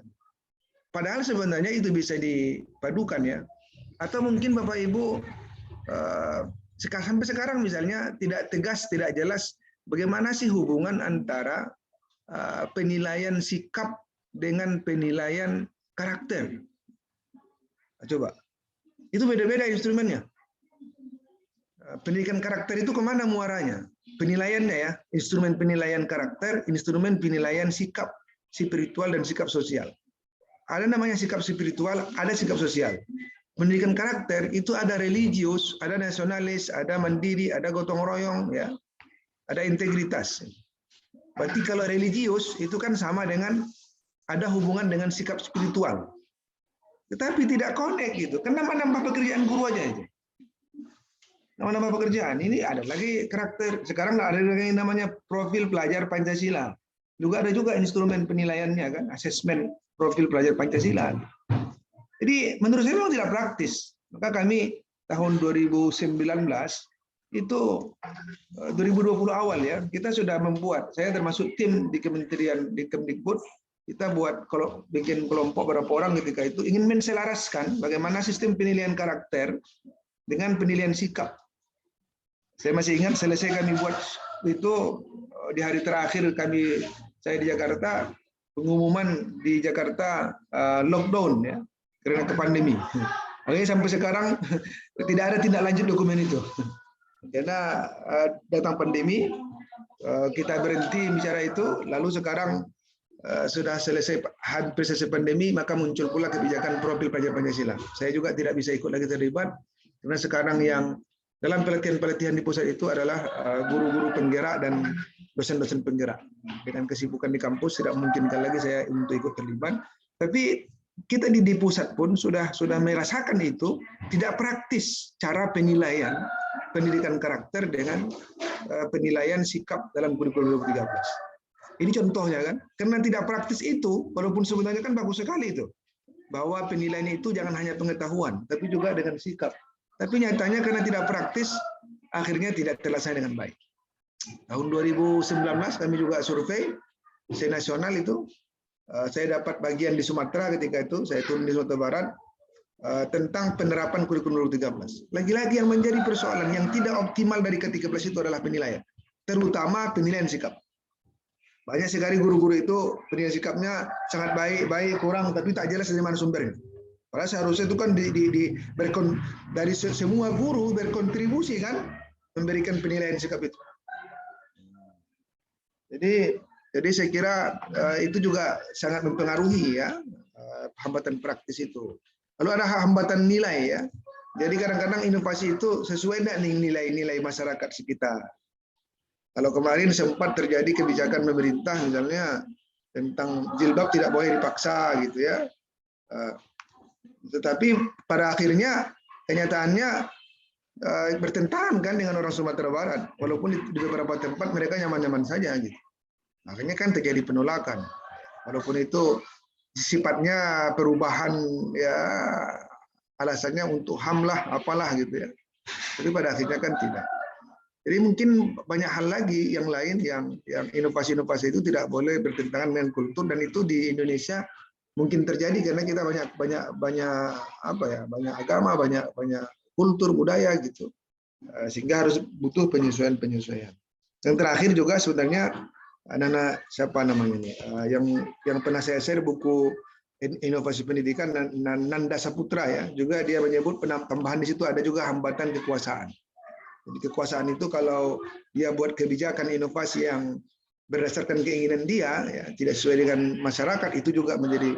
Padahal sebenarnya itu bisa dipadukan ya. Atau mungkin Bapak Ibu sampai sekarang misalnya tidak tegas, tidak jelas bagaimana sih hubungan antara penilaian sikap dengan penilaian karakter. Coba, itu beda-beda instrumennya. Pendidikan karakter itu kemana muaranya? Penilaiannya ya, instrumen penilaian karakter, instrumen penilaian sikap spiritual dan sikap sosial. Ada namanya sikap spiritual, ada sikap sosial. Pendidikan karakter itu ada religius, ada nasionalis, ada mandiri, ada gotong royong, ya, ada integritas. Berarti kalau religius itu kan sama dengan ada hubungan dengan sikap spiritual. Tetapi tidak connect gitu. Kenapa nambah pekerjaan guru aja itu? Nambah pekerjaan. Ini ada lagi karakter. Sekarang ada lagi yang namanya profil pelajar Pancasila. Juga ada juga instrumen penilaiannya kan, asesmen profil pelajar Pancasila. Jadi menurut saya memang tidak praktis. Maka kami tahun 2019 itu 2020 awal ya, kita sudah membuat, saya termasuk tim di Kementerian di Kemdikbud, kita buat kalau bikin kelompok berapa orang ketika itu ingin menselaraskan bagaimana sistem penilaian karakter dengan penilaian sikap. Saya masih ingat selesai kami buat itu di hari terakhir saya di Jakarta, pengumuman di Jakarta lockdown ya karena pandemi. Makanya sampai sekarang tidak ada tindak lanjut dokumen itu. Karena datang pandemi, kita berhenti bicara itu, lalu sekarang sudah selesai hampir selesai pandemi, maka muncul pula kebijakan profil pelajar Pancasila. Saya juga tidak bisa ikut lagi terlibat, karena sekarang yang dalam pelatihan-pelatihan di pusat itu adalah guru-guru penggerak dan dosen-dosen penggerak. Dengan kesibukan di kampus tidak memungkinkan lagi saya untuk ikut terlibat. Tapi kita di pusat pun sudah merasakan itu tidak praktis cara penilaian pendidikan karakter dengan penilaian sikap dalam kurikulum 2013. Ini contohnya kan, karena tidak praktis itu, walaupun sebenarnya kan bagus sekali itu, bahwa penilaian itu jangan hanya pengetahuan, tapi juga dengan sikap. Tapi nyatanya karena tidak praktis, akhirnya tidak terlaksana dengan baik. Tahun 2019 kami juga survei, nasional itu, saya dapat bagian di Sumatera ketika itu, saya turun di Sumatera Barat, tentang penerapan kurikulum 2013. Lagi-lagi yang menjadi persoalan yang tidak optimal dari ke-13 itu adalah penilaian, terutama penilaian sikap. Banyak sekali guru-guru itu penilaian sikapnya sangat baik, kurang, tapi tak jelas dari mana sumbernya. Padahal seharusnya itu kan dari semua guru berkontribusi kan memberikan penilaian sikap itu. Jadi saya kira itu juga sangat mempengaruhi ya hambatan praktis itu. Lalu ada hambatan nilai ya. Jadi kadang-kadang inovasi itu sesuai dengan nilai-nilai masyarakat sekitar. Kalau kemarin sempat terjadi kebijakan pemerintah misalnya tentang jilbab tidak boleh dipaksa gitu ya. Tetapi pada akhirnya kenyataannya bertentangan kan dengan orang Sumatera Barat. Walaupun di beberapa tempat mereka nyaman-nyaman saja gitu. Makanya kan terjadi penolakan. Walaupun itu sifatnya perubahan ya alasannya untuk HAM lah apalah gitu ya. Tapi pada akhirnya kan tidak. Jadi mungkin banyak hal lagi yang lain yang inovasi-inovasi itu tidak boleh bertentangan dengan kultur, dan itu di Indonesia mungkin terjadi karena kita banyak agama, banyak kultur budaya gitu, sehingga harus butuh penyesuaian. Yang terakhir juga sebenarnya siapa namanya ini yang pernah saya share buku inovasi pendidikan Nanda Saputra ya, juga dia menyebut tambahan di situ ada juga hambatan kekuasaan. Jadi kekuasaan itu kalau dia buat kebijakan inovasi yang berdasarkan keinginan dia, ya, tidak sesuai dengan masyarakat, itu juga menjadi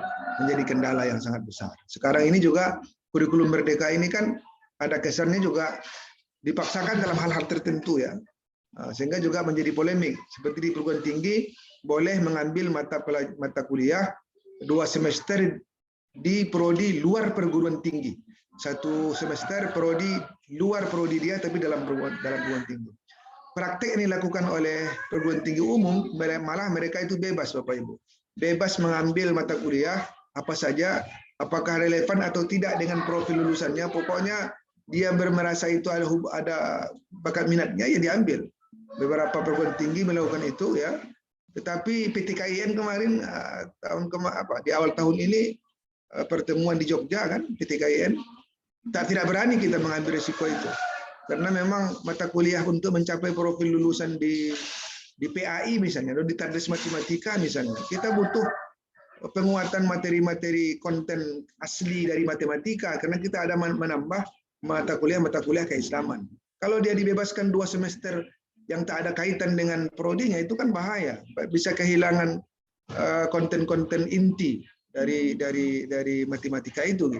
kendala yang sangat besar. Sekarang ini juga kurikulum Merdeka ini kan ada kesannya juga dipaksakan dalam hal-hal tertentu ya, sehingga juga menjadi polemik. Seperti di perguruan tinggi boleh mengambil mata kuliah 2 semester di prodi luar perguruan tinggi. 1 semester prodi luar prodi dia tapi dalam perguruan tinggi. Praktek yang dilakukan oleh perguruan tinggi umum malah mereka itu bebas Bapak Ibu. Bebas mengambil mata kuliah apa saja, apakah relevan atau tidak dengan profil lulusannya, pokoknya dia merasa itu ada bakat minatnya ya diambil. Beberapa perguruan tinggi melakukan itu ya. Tetapi PTKIN kemarin di awal tahun ini pertemuan di Jogja kan PTKIN tidak berani kita mengambil risiko itu, karena memang mata kuliah untuk mencapai profil lulusan di PAI misalnya, atau di Tadles Matematika misalnya, kita butuh penguatan materi-materi konten asli dari matematika, karena kita ada menambah mata kuliah keislaman. Kalau dia dibebaskan 2 semester yang tak ada kaitan dengan prodinya, itu kan bahaya, bisa kehilangan konten-konten inti dari matematika itu.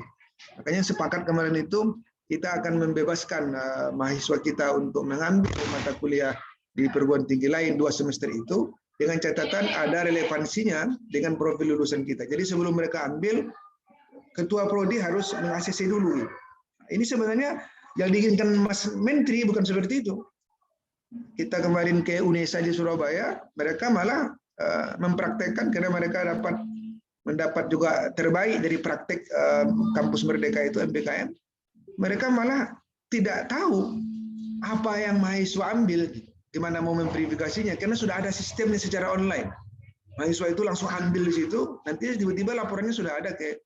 Makanya sepakat kemarin itu kita akan membebaskan mahasiswa kita untuk mengambil mata kuliah di perguruan tinggi lain 2 semester itu dengan catatan ada relevansinya dengan profil lulusan kita. Jadi sebelum mereka ambil, ketua prodi harus meng-ACC dulu. Ini sebenarnya yang diinginkan Mas Menteri bukan seperti itu. Kita kemarin ke UNESA di Surabaya, mereka malah mempraktekkan karena mereka mendapat juga terbaik dari praktek kampus Merdeka itu MBKM. Mereka malah tidak tahu apa yang mahasiswa ambil, gimana mau memverifikasinya, karena sudah ada sistemnya secara online. Mahasiswa itu langsung ambil di situ, nanti tiba-tiba laporannya sudah ada ke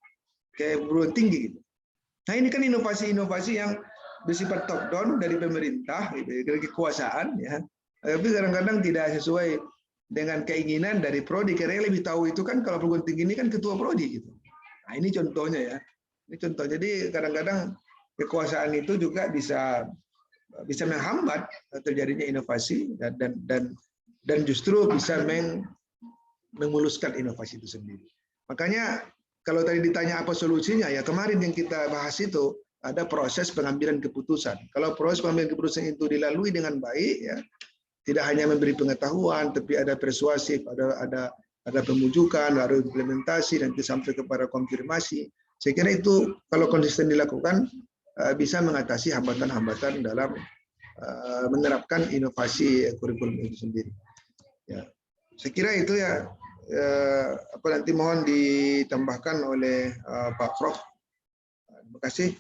perguruan tinggi. Nah ini kan inovasi-inovasi yang bersifat top down dari pemerintah, dari kekuasaan, ya. Tapi kadang-kadang tidak sesuai dengan keinginan dari prodi, karena yang lebih tahu itu kan kalau perguruan tinggi ini kan ketua prodi gitu. Nah ini contohnya ya. Ini contoh. Jadi kadang-kadang kekuasaan itu juga bisa menghambat terjadinya inovasi dan justru bisa memuluskan inovasi itu sendiri. Makanya kalau tadi ditanya apa solusinya, ya kemarin yang kita bahas itu ada proses pengambilan keputusan. Kalau proses pengambilan keputusan itu dilalui dengan baik, ya tidak hanya memberi pengetahuan, tapi ada persuasif, ada pemujukan, ada implementasi, nanti sampai kepada konfirmasi. Saya kira itu kalau konsisten dilakukan bisa mengatasi hambatan-hambatan dalam menerapkan inovasi kurikulum itu sendiri. Ya, saya kira itu ya. Apa nanti mohon ditambahkan oleh Pak Prof. Terima kasih.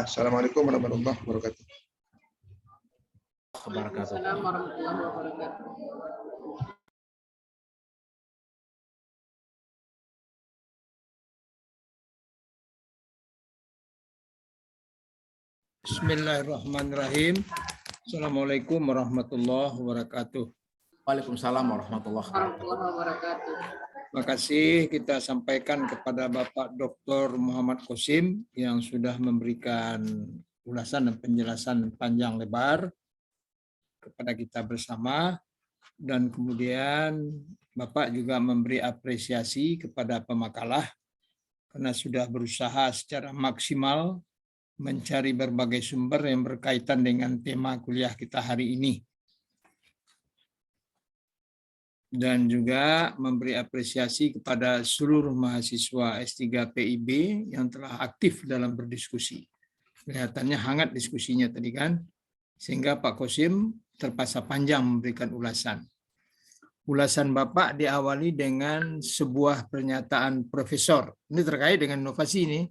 Assalamualaikum warahmatullahi wabarakatuh. Waalaikumsalam warahmatullahi wabarakatuh. Bismillahirrahmanirrahim. Assalamualaikum warahmatullahi wabarakatuh. Waalaikumsalam warahmatullahi wabarakatuh. Terima kasih kita sampaikan kepada Bapak Dr. Muhammad Qasim yang sudah memberikan ulasan dan penjelasan panjang lebar kepada kita bersama, dan kemudian Bapak juga memberi apresiasi kepada pemakalah karena sudah berusaha secara maksimal mencari berbagai sumber yang berkaitan dengan tema kuliah kita hari ini. Dan juga memberi apresiasi kepada seluruh mahasiswa S3 PIB yang telah aktif dalam berdiskusi. Kelihatannya hangat diskusinya tadi kan, sehingga Pak Qasim terpaksa panjang memberikan ulasan. Ulasan Bapak diawali dengan sebuah pernyataan profesor. Ini terkait dengan inovasi ini.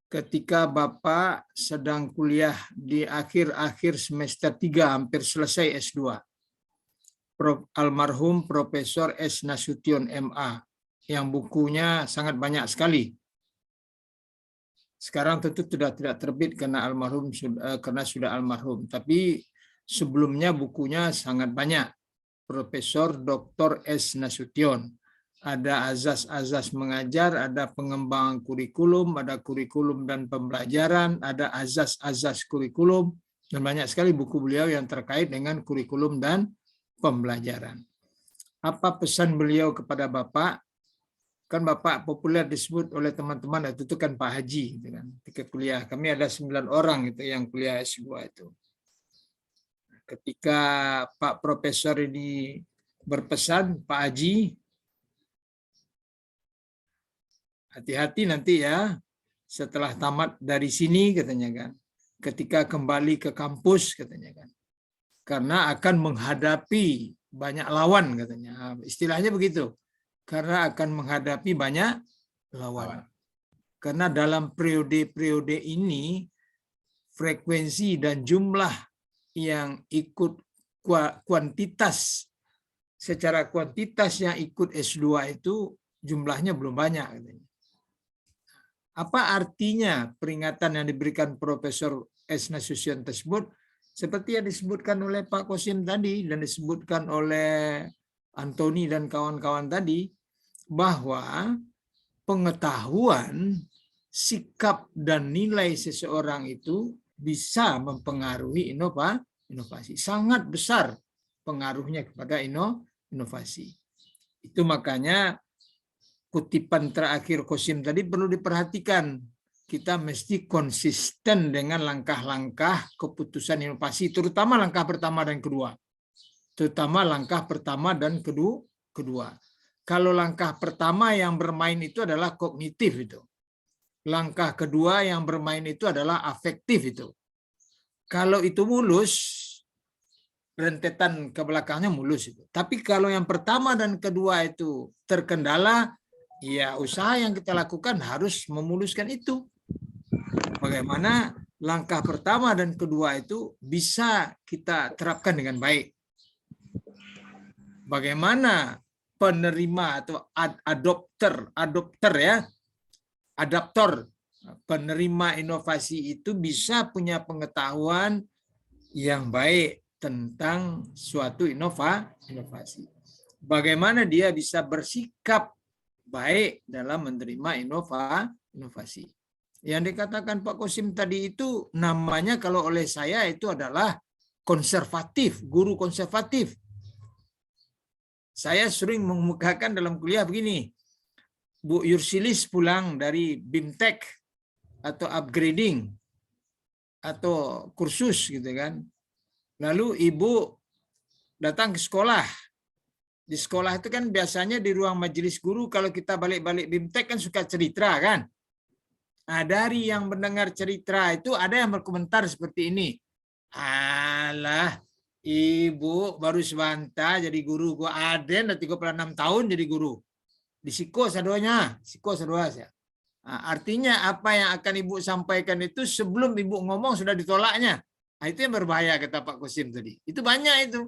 Ketika Bapak sedang kuliah di akhir-akhir semester 3, hampir selesai S2. Almarhum Profesor S. Nasution MA, yang bukunya sangat banyak sekali. Sekarang tentu sudah tidak terbit karena sudah almarhum, tapi sebelumnya bukunya sangat banyak. Profesor Dr. S. Nasution. Ada azas-azas mengajar, ada pengembangan kurikulum, ada kurikulum dan pembelajaran, ada azas-azas kurikulum, dan banyak sekali buku beliau yang terkait dengan kurikulum dan pembelajaran. Apa pesan beliau kepada Bapak? Kan Bapak populer disebut oleh teman-teman itu kan Pak Haji, gitu kan. Ketika kuliah, kami ada 9 orang itu yang kuliah S2 itu. Ketika Pak Profesor ini berpesan, Pak Haji, hati-hati nanti ya, setelah tamat dari sini katanya kan, ketika kembali ke kampus katanya kan, karena akan menghadapi banyak lawan katanya, istilahnya begitu, karena akan menghadapi banyak lawan. Karena dalam periode-periode ini frekuensi dan jumlah yang ikut kuantitas, secara kuantitas yang ikut S2 itu jumlahnya belum banyak katanya. Apa artinya peringatan yang diberikan Profesor S. Nasution tersebut? Seperti yang disebutkan oleh Pak Qasim tadi dan disebutkan oleh Antoni dan kawan-kawan tadi, bahwa pengetahuan, sikap, dan nilai seseorang itu bisa mempengaruhi inovasi. Sangat besar pengaruhnya kepada inovasi. Itu makanya kutipan terakhir Qasim tadi perlu diperhatikan. Kita mesti konsisten dengan langkah-langkah keputusan inovasi, terutama langkah pertama dan kedua. Terutama langkah pertama dan kedua. Kalau langkah pertama yang bermain itu adalah kognitif itu. Langkah kedua yang bermain itu adalah afektif itu. Kalau itu mulus, rentetan ke belakangnya mulus itu. Tapi kalau yang pertama dan kedua itu terkendala, ya usaha yang kita lakukan harus memuluskan itu. Bagaimana langkah pertama dan kedua itu bisa kita terapkan dengan baik. Bagaimana penerima atau adaptor, penerima inovasi itu bisa punya pengetahuan yang baik tentang suatu inovasi. Bagaimana dia bisa bersikap baik dalam menerima inovasi. Yang dikatakan Pak Qasim tadi itu namanya kalau oleh saya itu adalah konservatif, guru konservatif. Saya sering mengemukakan dalam kuliah begini, Bu Yursilis pulang dari BIMTEK atau upgrading atau kursus gitu kan. Lalu Ibu datang ke sekolah. Di sekolah itu kan biasanya di ruang majelis guru kalau kita balik-balik BIMTEK kan suka cerita kan. Nah, dari yang mendengar cerita itu ada yang berkomentar seperti ini. Alah, Ibu baru sebentar jadi guru. Gua Aden udah 36 tahun jadi guru. Di Siko sadonya, Siko sadoa saya. Nah, artinya apa yang akan Ibu sampaikan itu sebelum Ibu ngomong sudah ditolaknya. Nah, itu yang berbahaya kata Pak Kosim tadi. Itu banyak itu.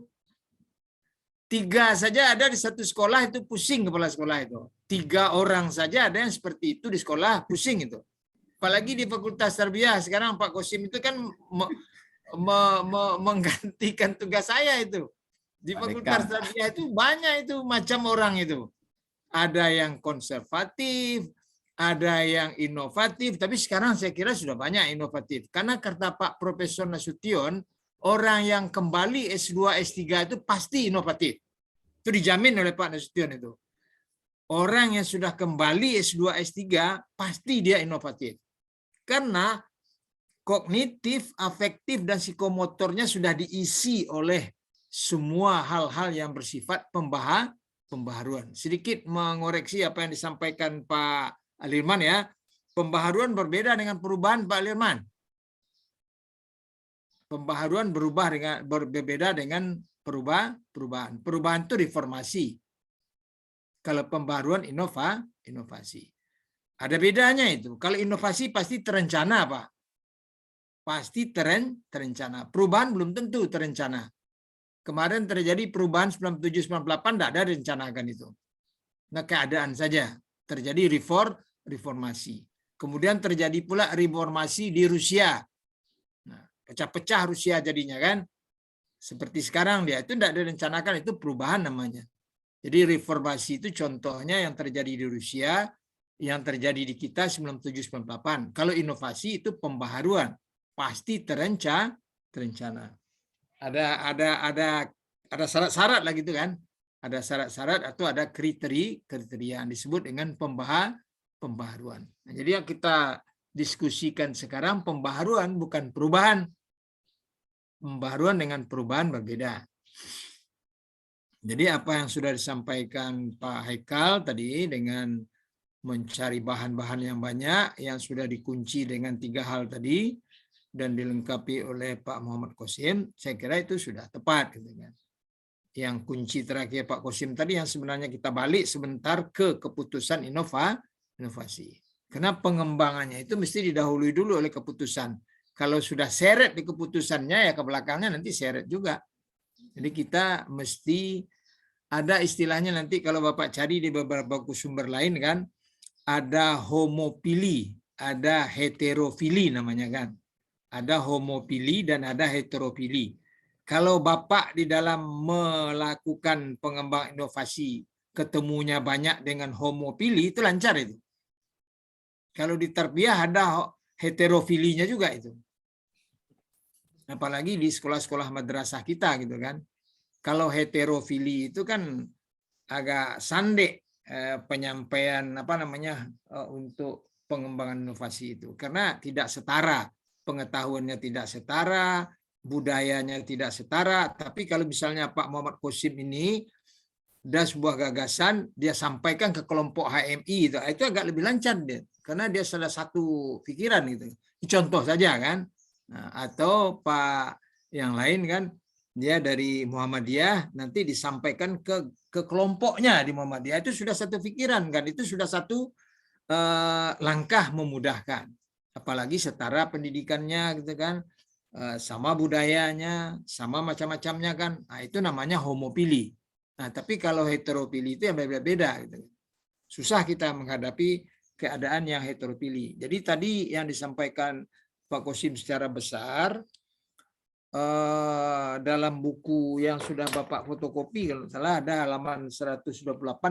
3 saja ada di satu sekolah itu pusing kepala sekolah itu. 3 orang saja ada yang seperti itu di sekolah pusing itu. Apalagi di Fakultas Tarbiyah sekarang Pak Kosim itu kan menggantikan tugas saya itu. Di Fakultas Tarbiyah itu banyak itu macam orang itu. Ada yang konservatif, ada yang inovatif, tapi sekarang saya kira sudah banyak inovatif. Karena kata Pak Profesor Nasution, orang yang kembali S2, S3 itu pasti inovatif. Itu dijamin oleh Pak Nasution itu. Orang yang sudah kembali S2, S3 pasti dia inovatif. Karena kognitif, afektif, dan psikomotornya sudah diisi oleh semua hal-hal yang bersifat pembaharuan. Sedikit mengoreksi apa yang disampaikan Pak Alirman ya. Pembaharuan berbeda dengan perubahan Pak Alirman. Pembaharuan berbeda dengan perubahan. Perubahan itu reformasi. Kalau pembaharuan inovasi. Ada bedanya itu. Kalau inovasi pasti terencana, Pak. Pasti terencana. Perubahan belum tentu terencana. Kemarin terjadi perubahan 97-98 tidak ada rencanakan itu. Nah, keadaan saja terjadi reformasi. Kemudian terjadi pula reformasi di Rusia. Nah, pecah-pecah Rusia jadinya kan. Seperti sekarang dia itu tidak direncanakan, itu perubahan namanya. Jadi reformasi itu contohnya yang terjadi di Rusia, yang terjadi di kita 97-98. Kalau inovasi itu pembaharuan. Pasti terencana. Ada syarat-syarat lah gitu kan. Ada syarat-syarat atau ada kriteria yang disebut dengan pembaharuan. Nah, jadi yang kita diskusikan sekarang pembaharuan bukan perubahan. Pembaharuan dengan perubahan berbeda. Jadi apa yang sudah disampaikan Pak Haikal tadi dengan mencari bahan-bahan yang banyak yang sudah dikunci dengan 3 hal tadi dan dilengkapi oleh Pak Muhammad Kosim, saya kira itu sudah tepat. Gitu kan. Yang kunci terakhir Pak Kosim tadi yang sebenarnya kita balik sebentar ke keputusan inovasi. Karena pengembangannya itu mesti didahului dulu oleh keputusan. Kalau sudah seret di keputusannya ya ke belakangnya nanti seret juga. Jadi kita mesti ada istilahnya nanti kalau Bapak cari di beberapa sumber lain kan, ada homofili, ada heterofili namanya kan. Ada homofili dan ada heterofili. Kalau Bapak di dalam melakukan pengembangan inovasi ketemunya banyak dengan homofili, itu lancar itu. Kalau di tarbiyah ada heterofilinya juga itu. Apalagi di sekolah-sekolah madrasah kita gitu kan. Kalau heterofili itu kan agak sandek penyampaian untuk pengembangan inovasi itu. Karena tidak setara. Pengetahuannya tidak setara, budayanya tidak setara. Tapi kalau misalnya Pak Muhammad Kosim ini ada sebuah gagasan, dia sampaikan ke kelompok HMI itu agak lebih lancar dia, karena dia salah satu pikiran itu. Contoh saja kan. Nah, atau Pak yang lain kan, dia dari Muhammadiyah nanti disampaikan ke kelompoknya di Muhammadiyah, itu sudah satu pikiran kan, itu sudah satu langkah memudahkan. Apalagi setara pendidikannya gitu kan, sama budayanya, sama macam-macamnya kan. Nah, itu namanya homofili. Nah, tapi kalau heteropili itu yang beda-beda gitu. Susah kita menghadapi keadaan yang heteropili. Jadi tadi yang disampaikan Pak Kosim secara besar dalam buku yang sudah Bapak fotokopi kalau salah ada halaman 128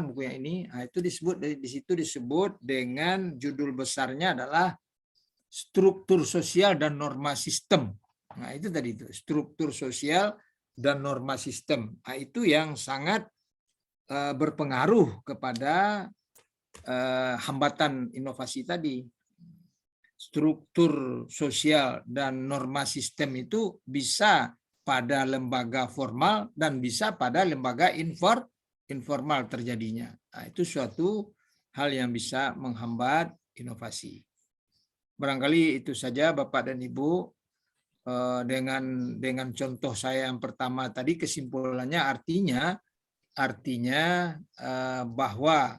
buku yang ini. Nah, itu disebut di situ disebut dengan judul besarnya adalah struktur sosial dan norma sistem. Nah, itu tadi itu, struktur sosial dan norma sistem. Nah, itu yang sangat berpengaruh kepada hambatan inovasi tadi. Struktur sosial dan norma sistem itu bisa pada lembaga formal dan bisa pada lembaga informal terjadinya. Nah, itu suatu hal yang bisa menghambat inovasi. Barangkali itu saja Bapak dan Ibu. dengan contoh saya yang pertama tadi, kesimpulannya artinya bahwa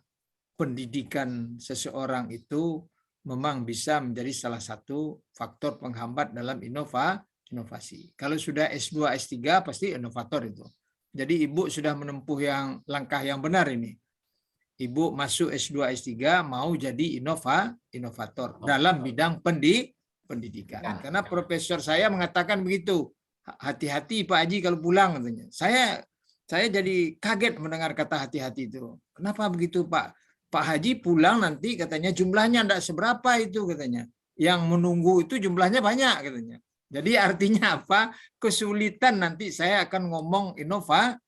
pendidikan seseorang itu memang bisa menjadi salah satu faktor penghambat dalam inovasi. Kalau sudah S2, S3 pasti inovator itu. Jadi Ibu sudah menempuh langkah yang benar ini. Ibu masuk S2, S3 mau jadi inovator dalam bidang pendidikan. Karena profesor saya mengatakan begitu. Hati-hati Pak Haji kalau pulang katanya. Saya jadi kaget mendengar kata hati-hati itu. Kenapa begitu Pak? Pak Haji pulang nanti katanya jumlahnya tidak seberapa itu katanya. Yang menunggu itu jumlahnya banyak katanya. Jadi artinya apa? Kesulitan nanti saya akan ngomong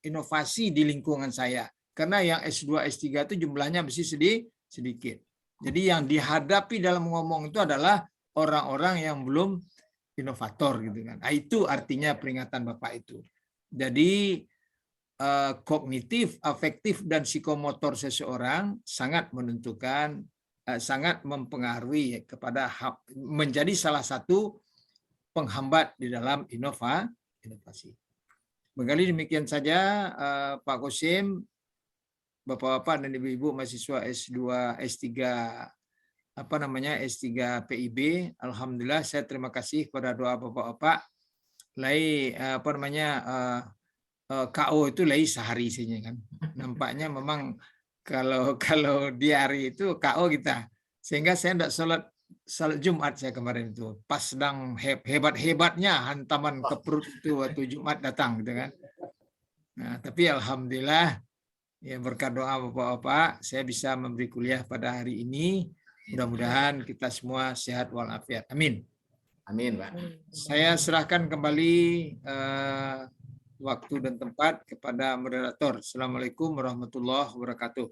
inovasi di lingkungan saya. Karena yang S2, S3 itu jumlahnya mesti sedikit. Jadi yang dihadapi dalam ngomong itu adalah orang-orang yang belum inovator gitu kan. Itu artinya peringatan Bapak itu. Jadi kognitif, afektif, dan psikomotor seseorang sangat menentukan, sangat mempengaruhi kepada menjadi salah satu penghambat di dalam inovasi. Barangkali demikian saja Pak Qasim, Bapak-bapak dan Ibu-ibu mahasiswa S2, S3 S3 PIB. Alhamdulillah saya terima kasih kepada doa Bapak-bapak. KO itu sehari saja kan. Nampaknya memang kalau di hari itu KO kita. Sehingga saya tidak salat Jumat saya kemarin itu. Pas sedang hebat-hebatnya hantaman ke perut itu waktu Jumat datang gitu kan. Nah, tapi alhamdulillah ya berkat doa Bapak-bapak saya bisa memberi kuliah pada hari ini. Mudah-mudahan kita semua sehat walafiat. Amin. Amin, Pak. Saya serahkan kembali waktu dan tempat kepada moderator. Assalamualaikum warahmatullahi wabarakatuh.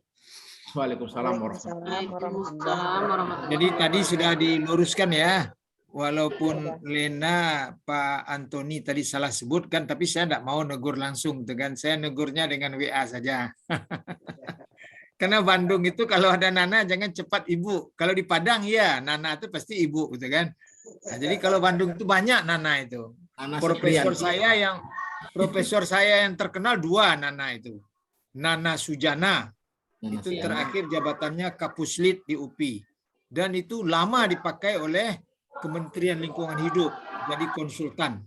Waalaikumsalam warahmatullahi Waalaikumsalam. Jadi tadi sudah diluruskan ya. Walaupun Lena, Pak Antoni tadi salah sebutkan, tapi saya tidak mau negur langsung, dengan saya negurnya dengan WA saja. Karena Bandung itu kalau ada Nana jangan cepat Ibu. Kalau di Padang ya Nana itu pasti Ibu, gitu kan. Nah, jadi kalau Bandung itu banyak Nana itu. Profesor saya yang terkenal dua Nana itu. Nana Sujana. Itu terakhir jabatannya Kapuslit di UPI. Dan itu lama dipakai oleh Kementerian Lingkungan Hidup, jadi konsultan.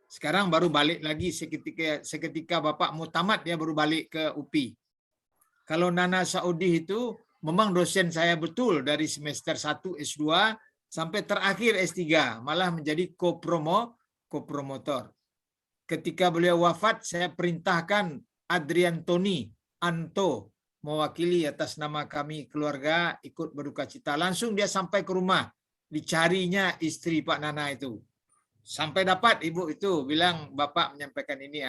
Sekarang baru balik lagi seketika Bapak mau tamat dia baru balik ke UPI. Kalau Nana Saudi itu memang dosen saya betul dari semester 1 S2 sampai terakhir S3, malah menjadi kopromotor. Ketika beliau wafat, saya perintahkan Adrian Tony Anto mewakili atas nama kami keluarga ikut berduka cita. Langsung dia sampai ke rumah. Dicarinya istri Pak Nana itu. Sampai dapat ibu itu bilang Bapak menyampaikan ini.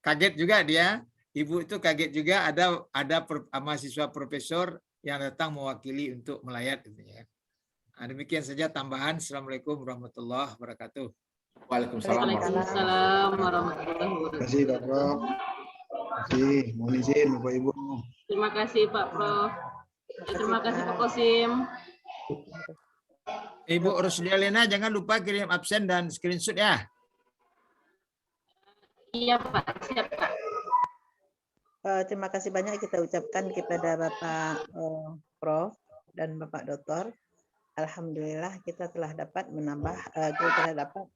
Kaget juga dia. Ibu itu kaget juga ada mahasiswa profesor yang datang mewakili untuk melayat. Nah, demikian saja tambahan. Assalamualaikum warahmatullahi wabarakatuh. Waalaikumsalam warahmatullahi wabarakatuh. Terima kasih Bapak. Terima kasih. Mohon izin Bapak Ibu. Terima kasih Pak Prof. Terima kasih Pak Qasim. Ibu Rosdia Lena jangan lupa kirim absen dan screenshot ya. Iya Pak, siap Pak. Terima kasih banyak kita ucapkan kepada Bapak Prof dan Bapak Doktor. Alhamdulillah kita telah dapat menambah, kita telah dapat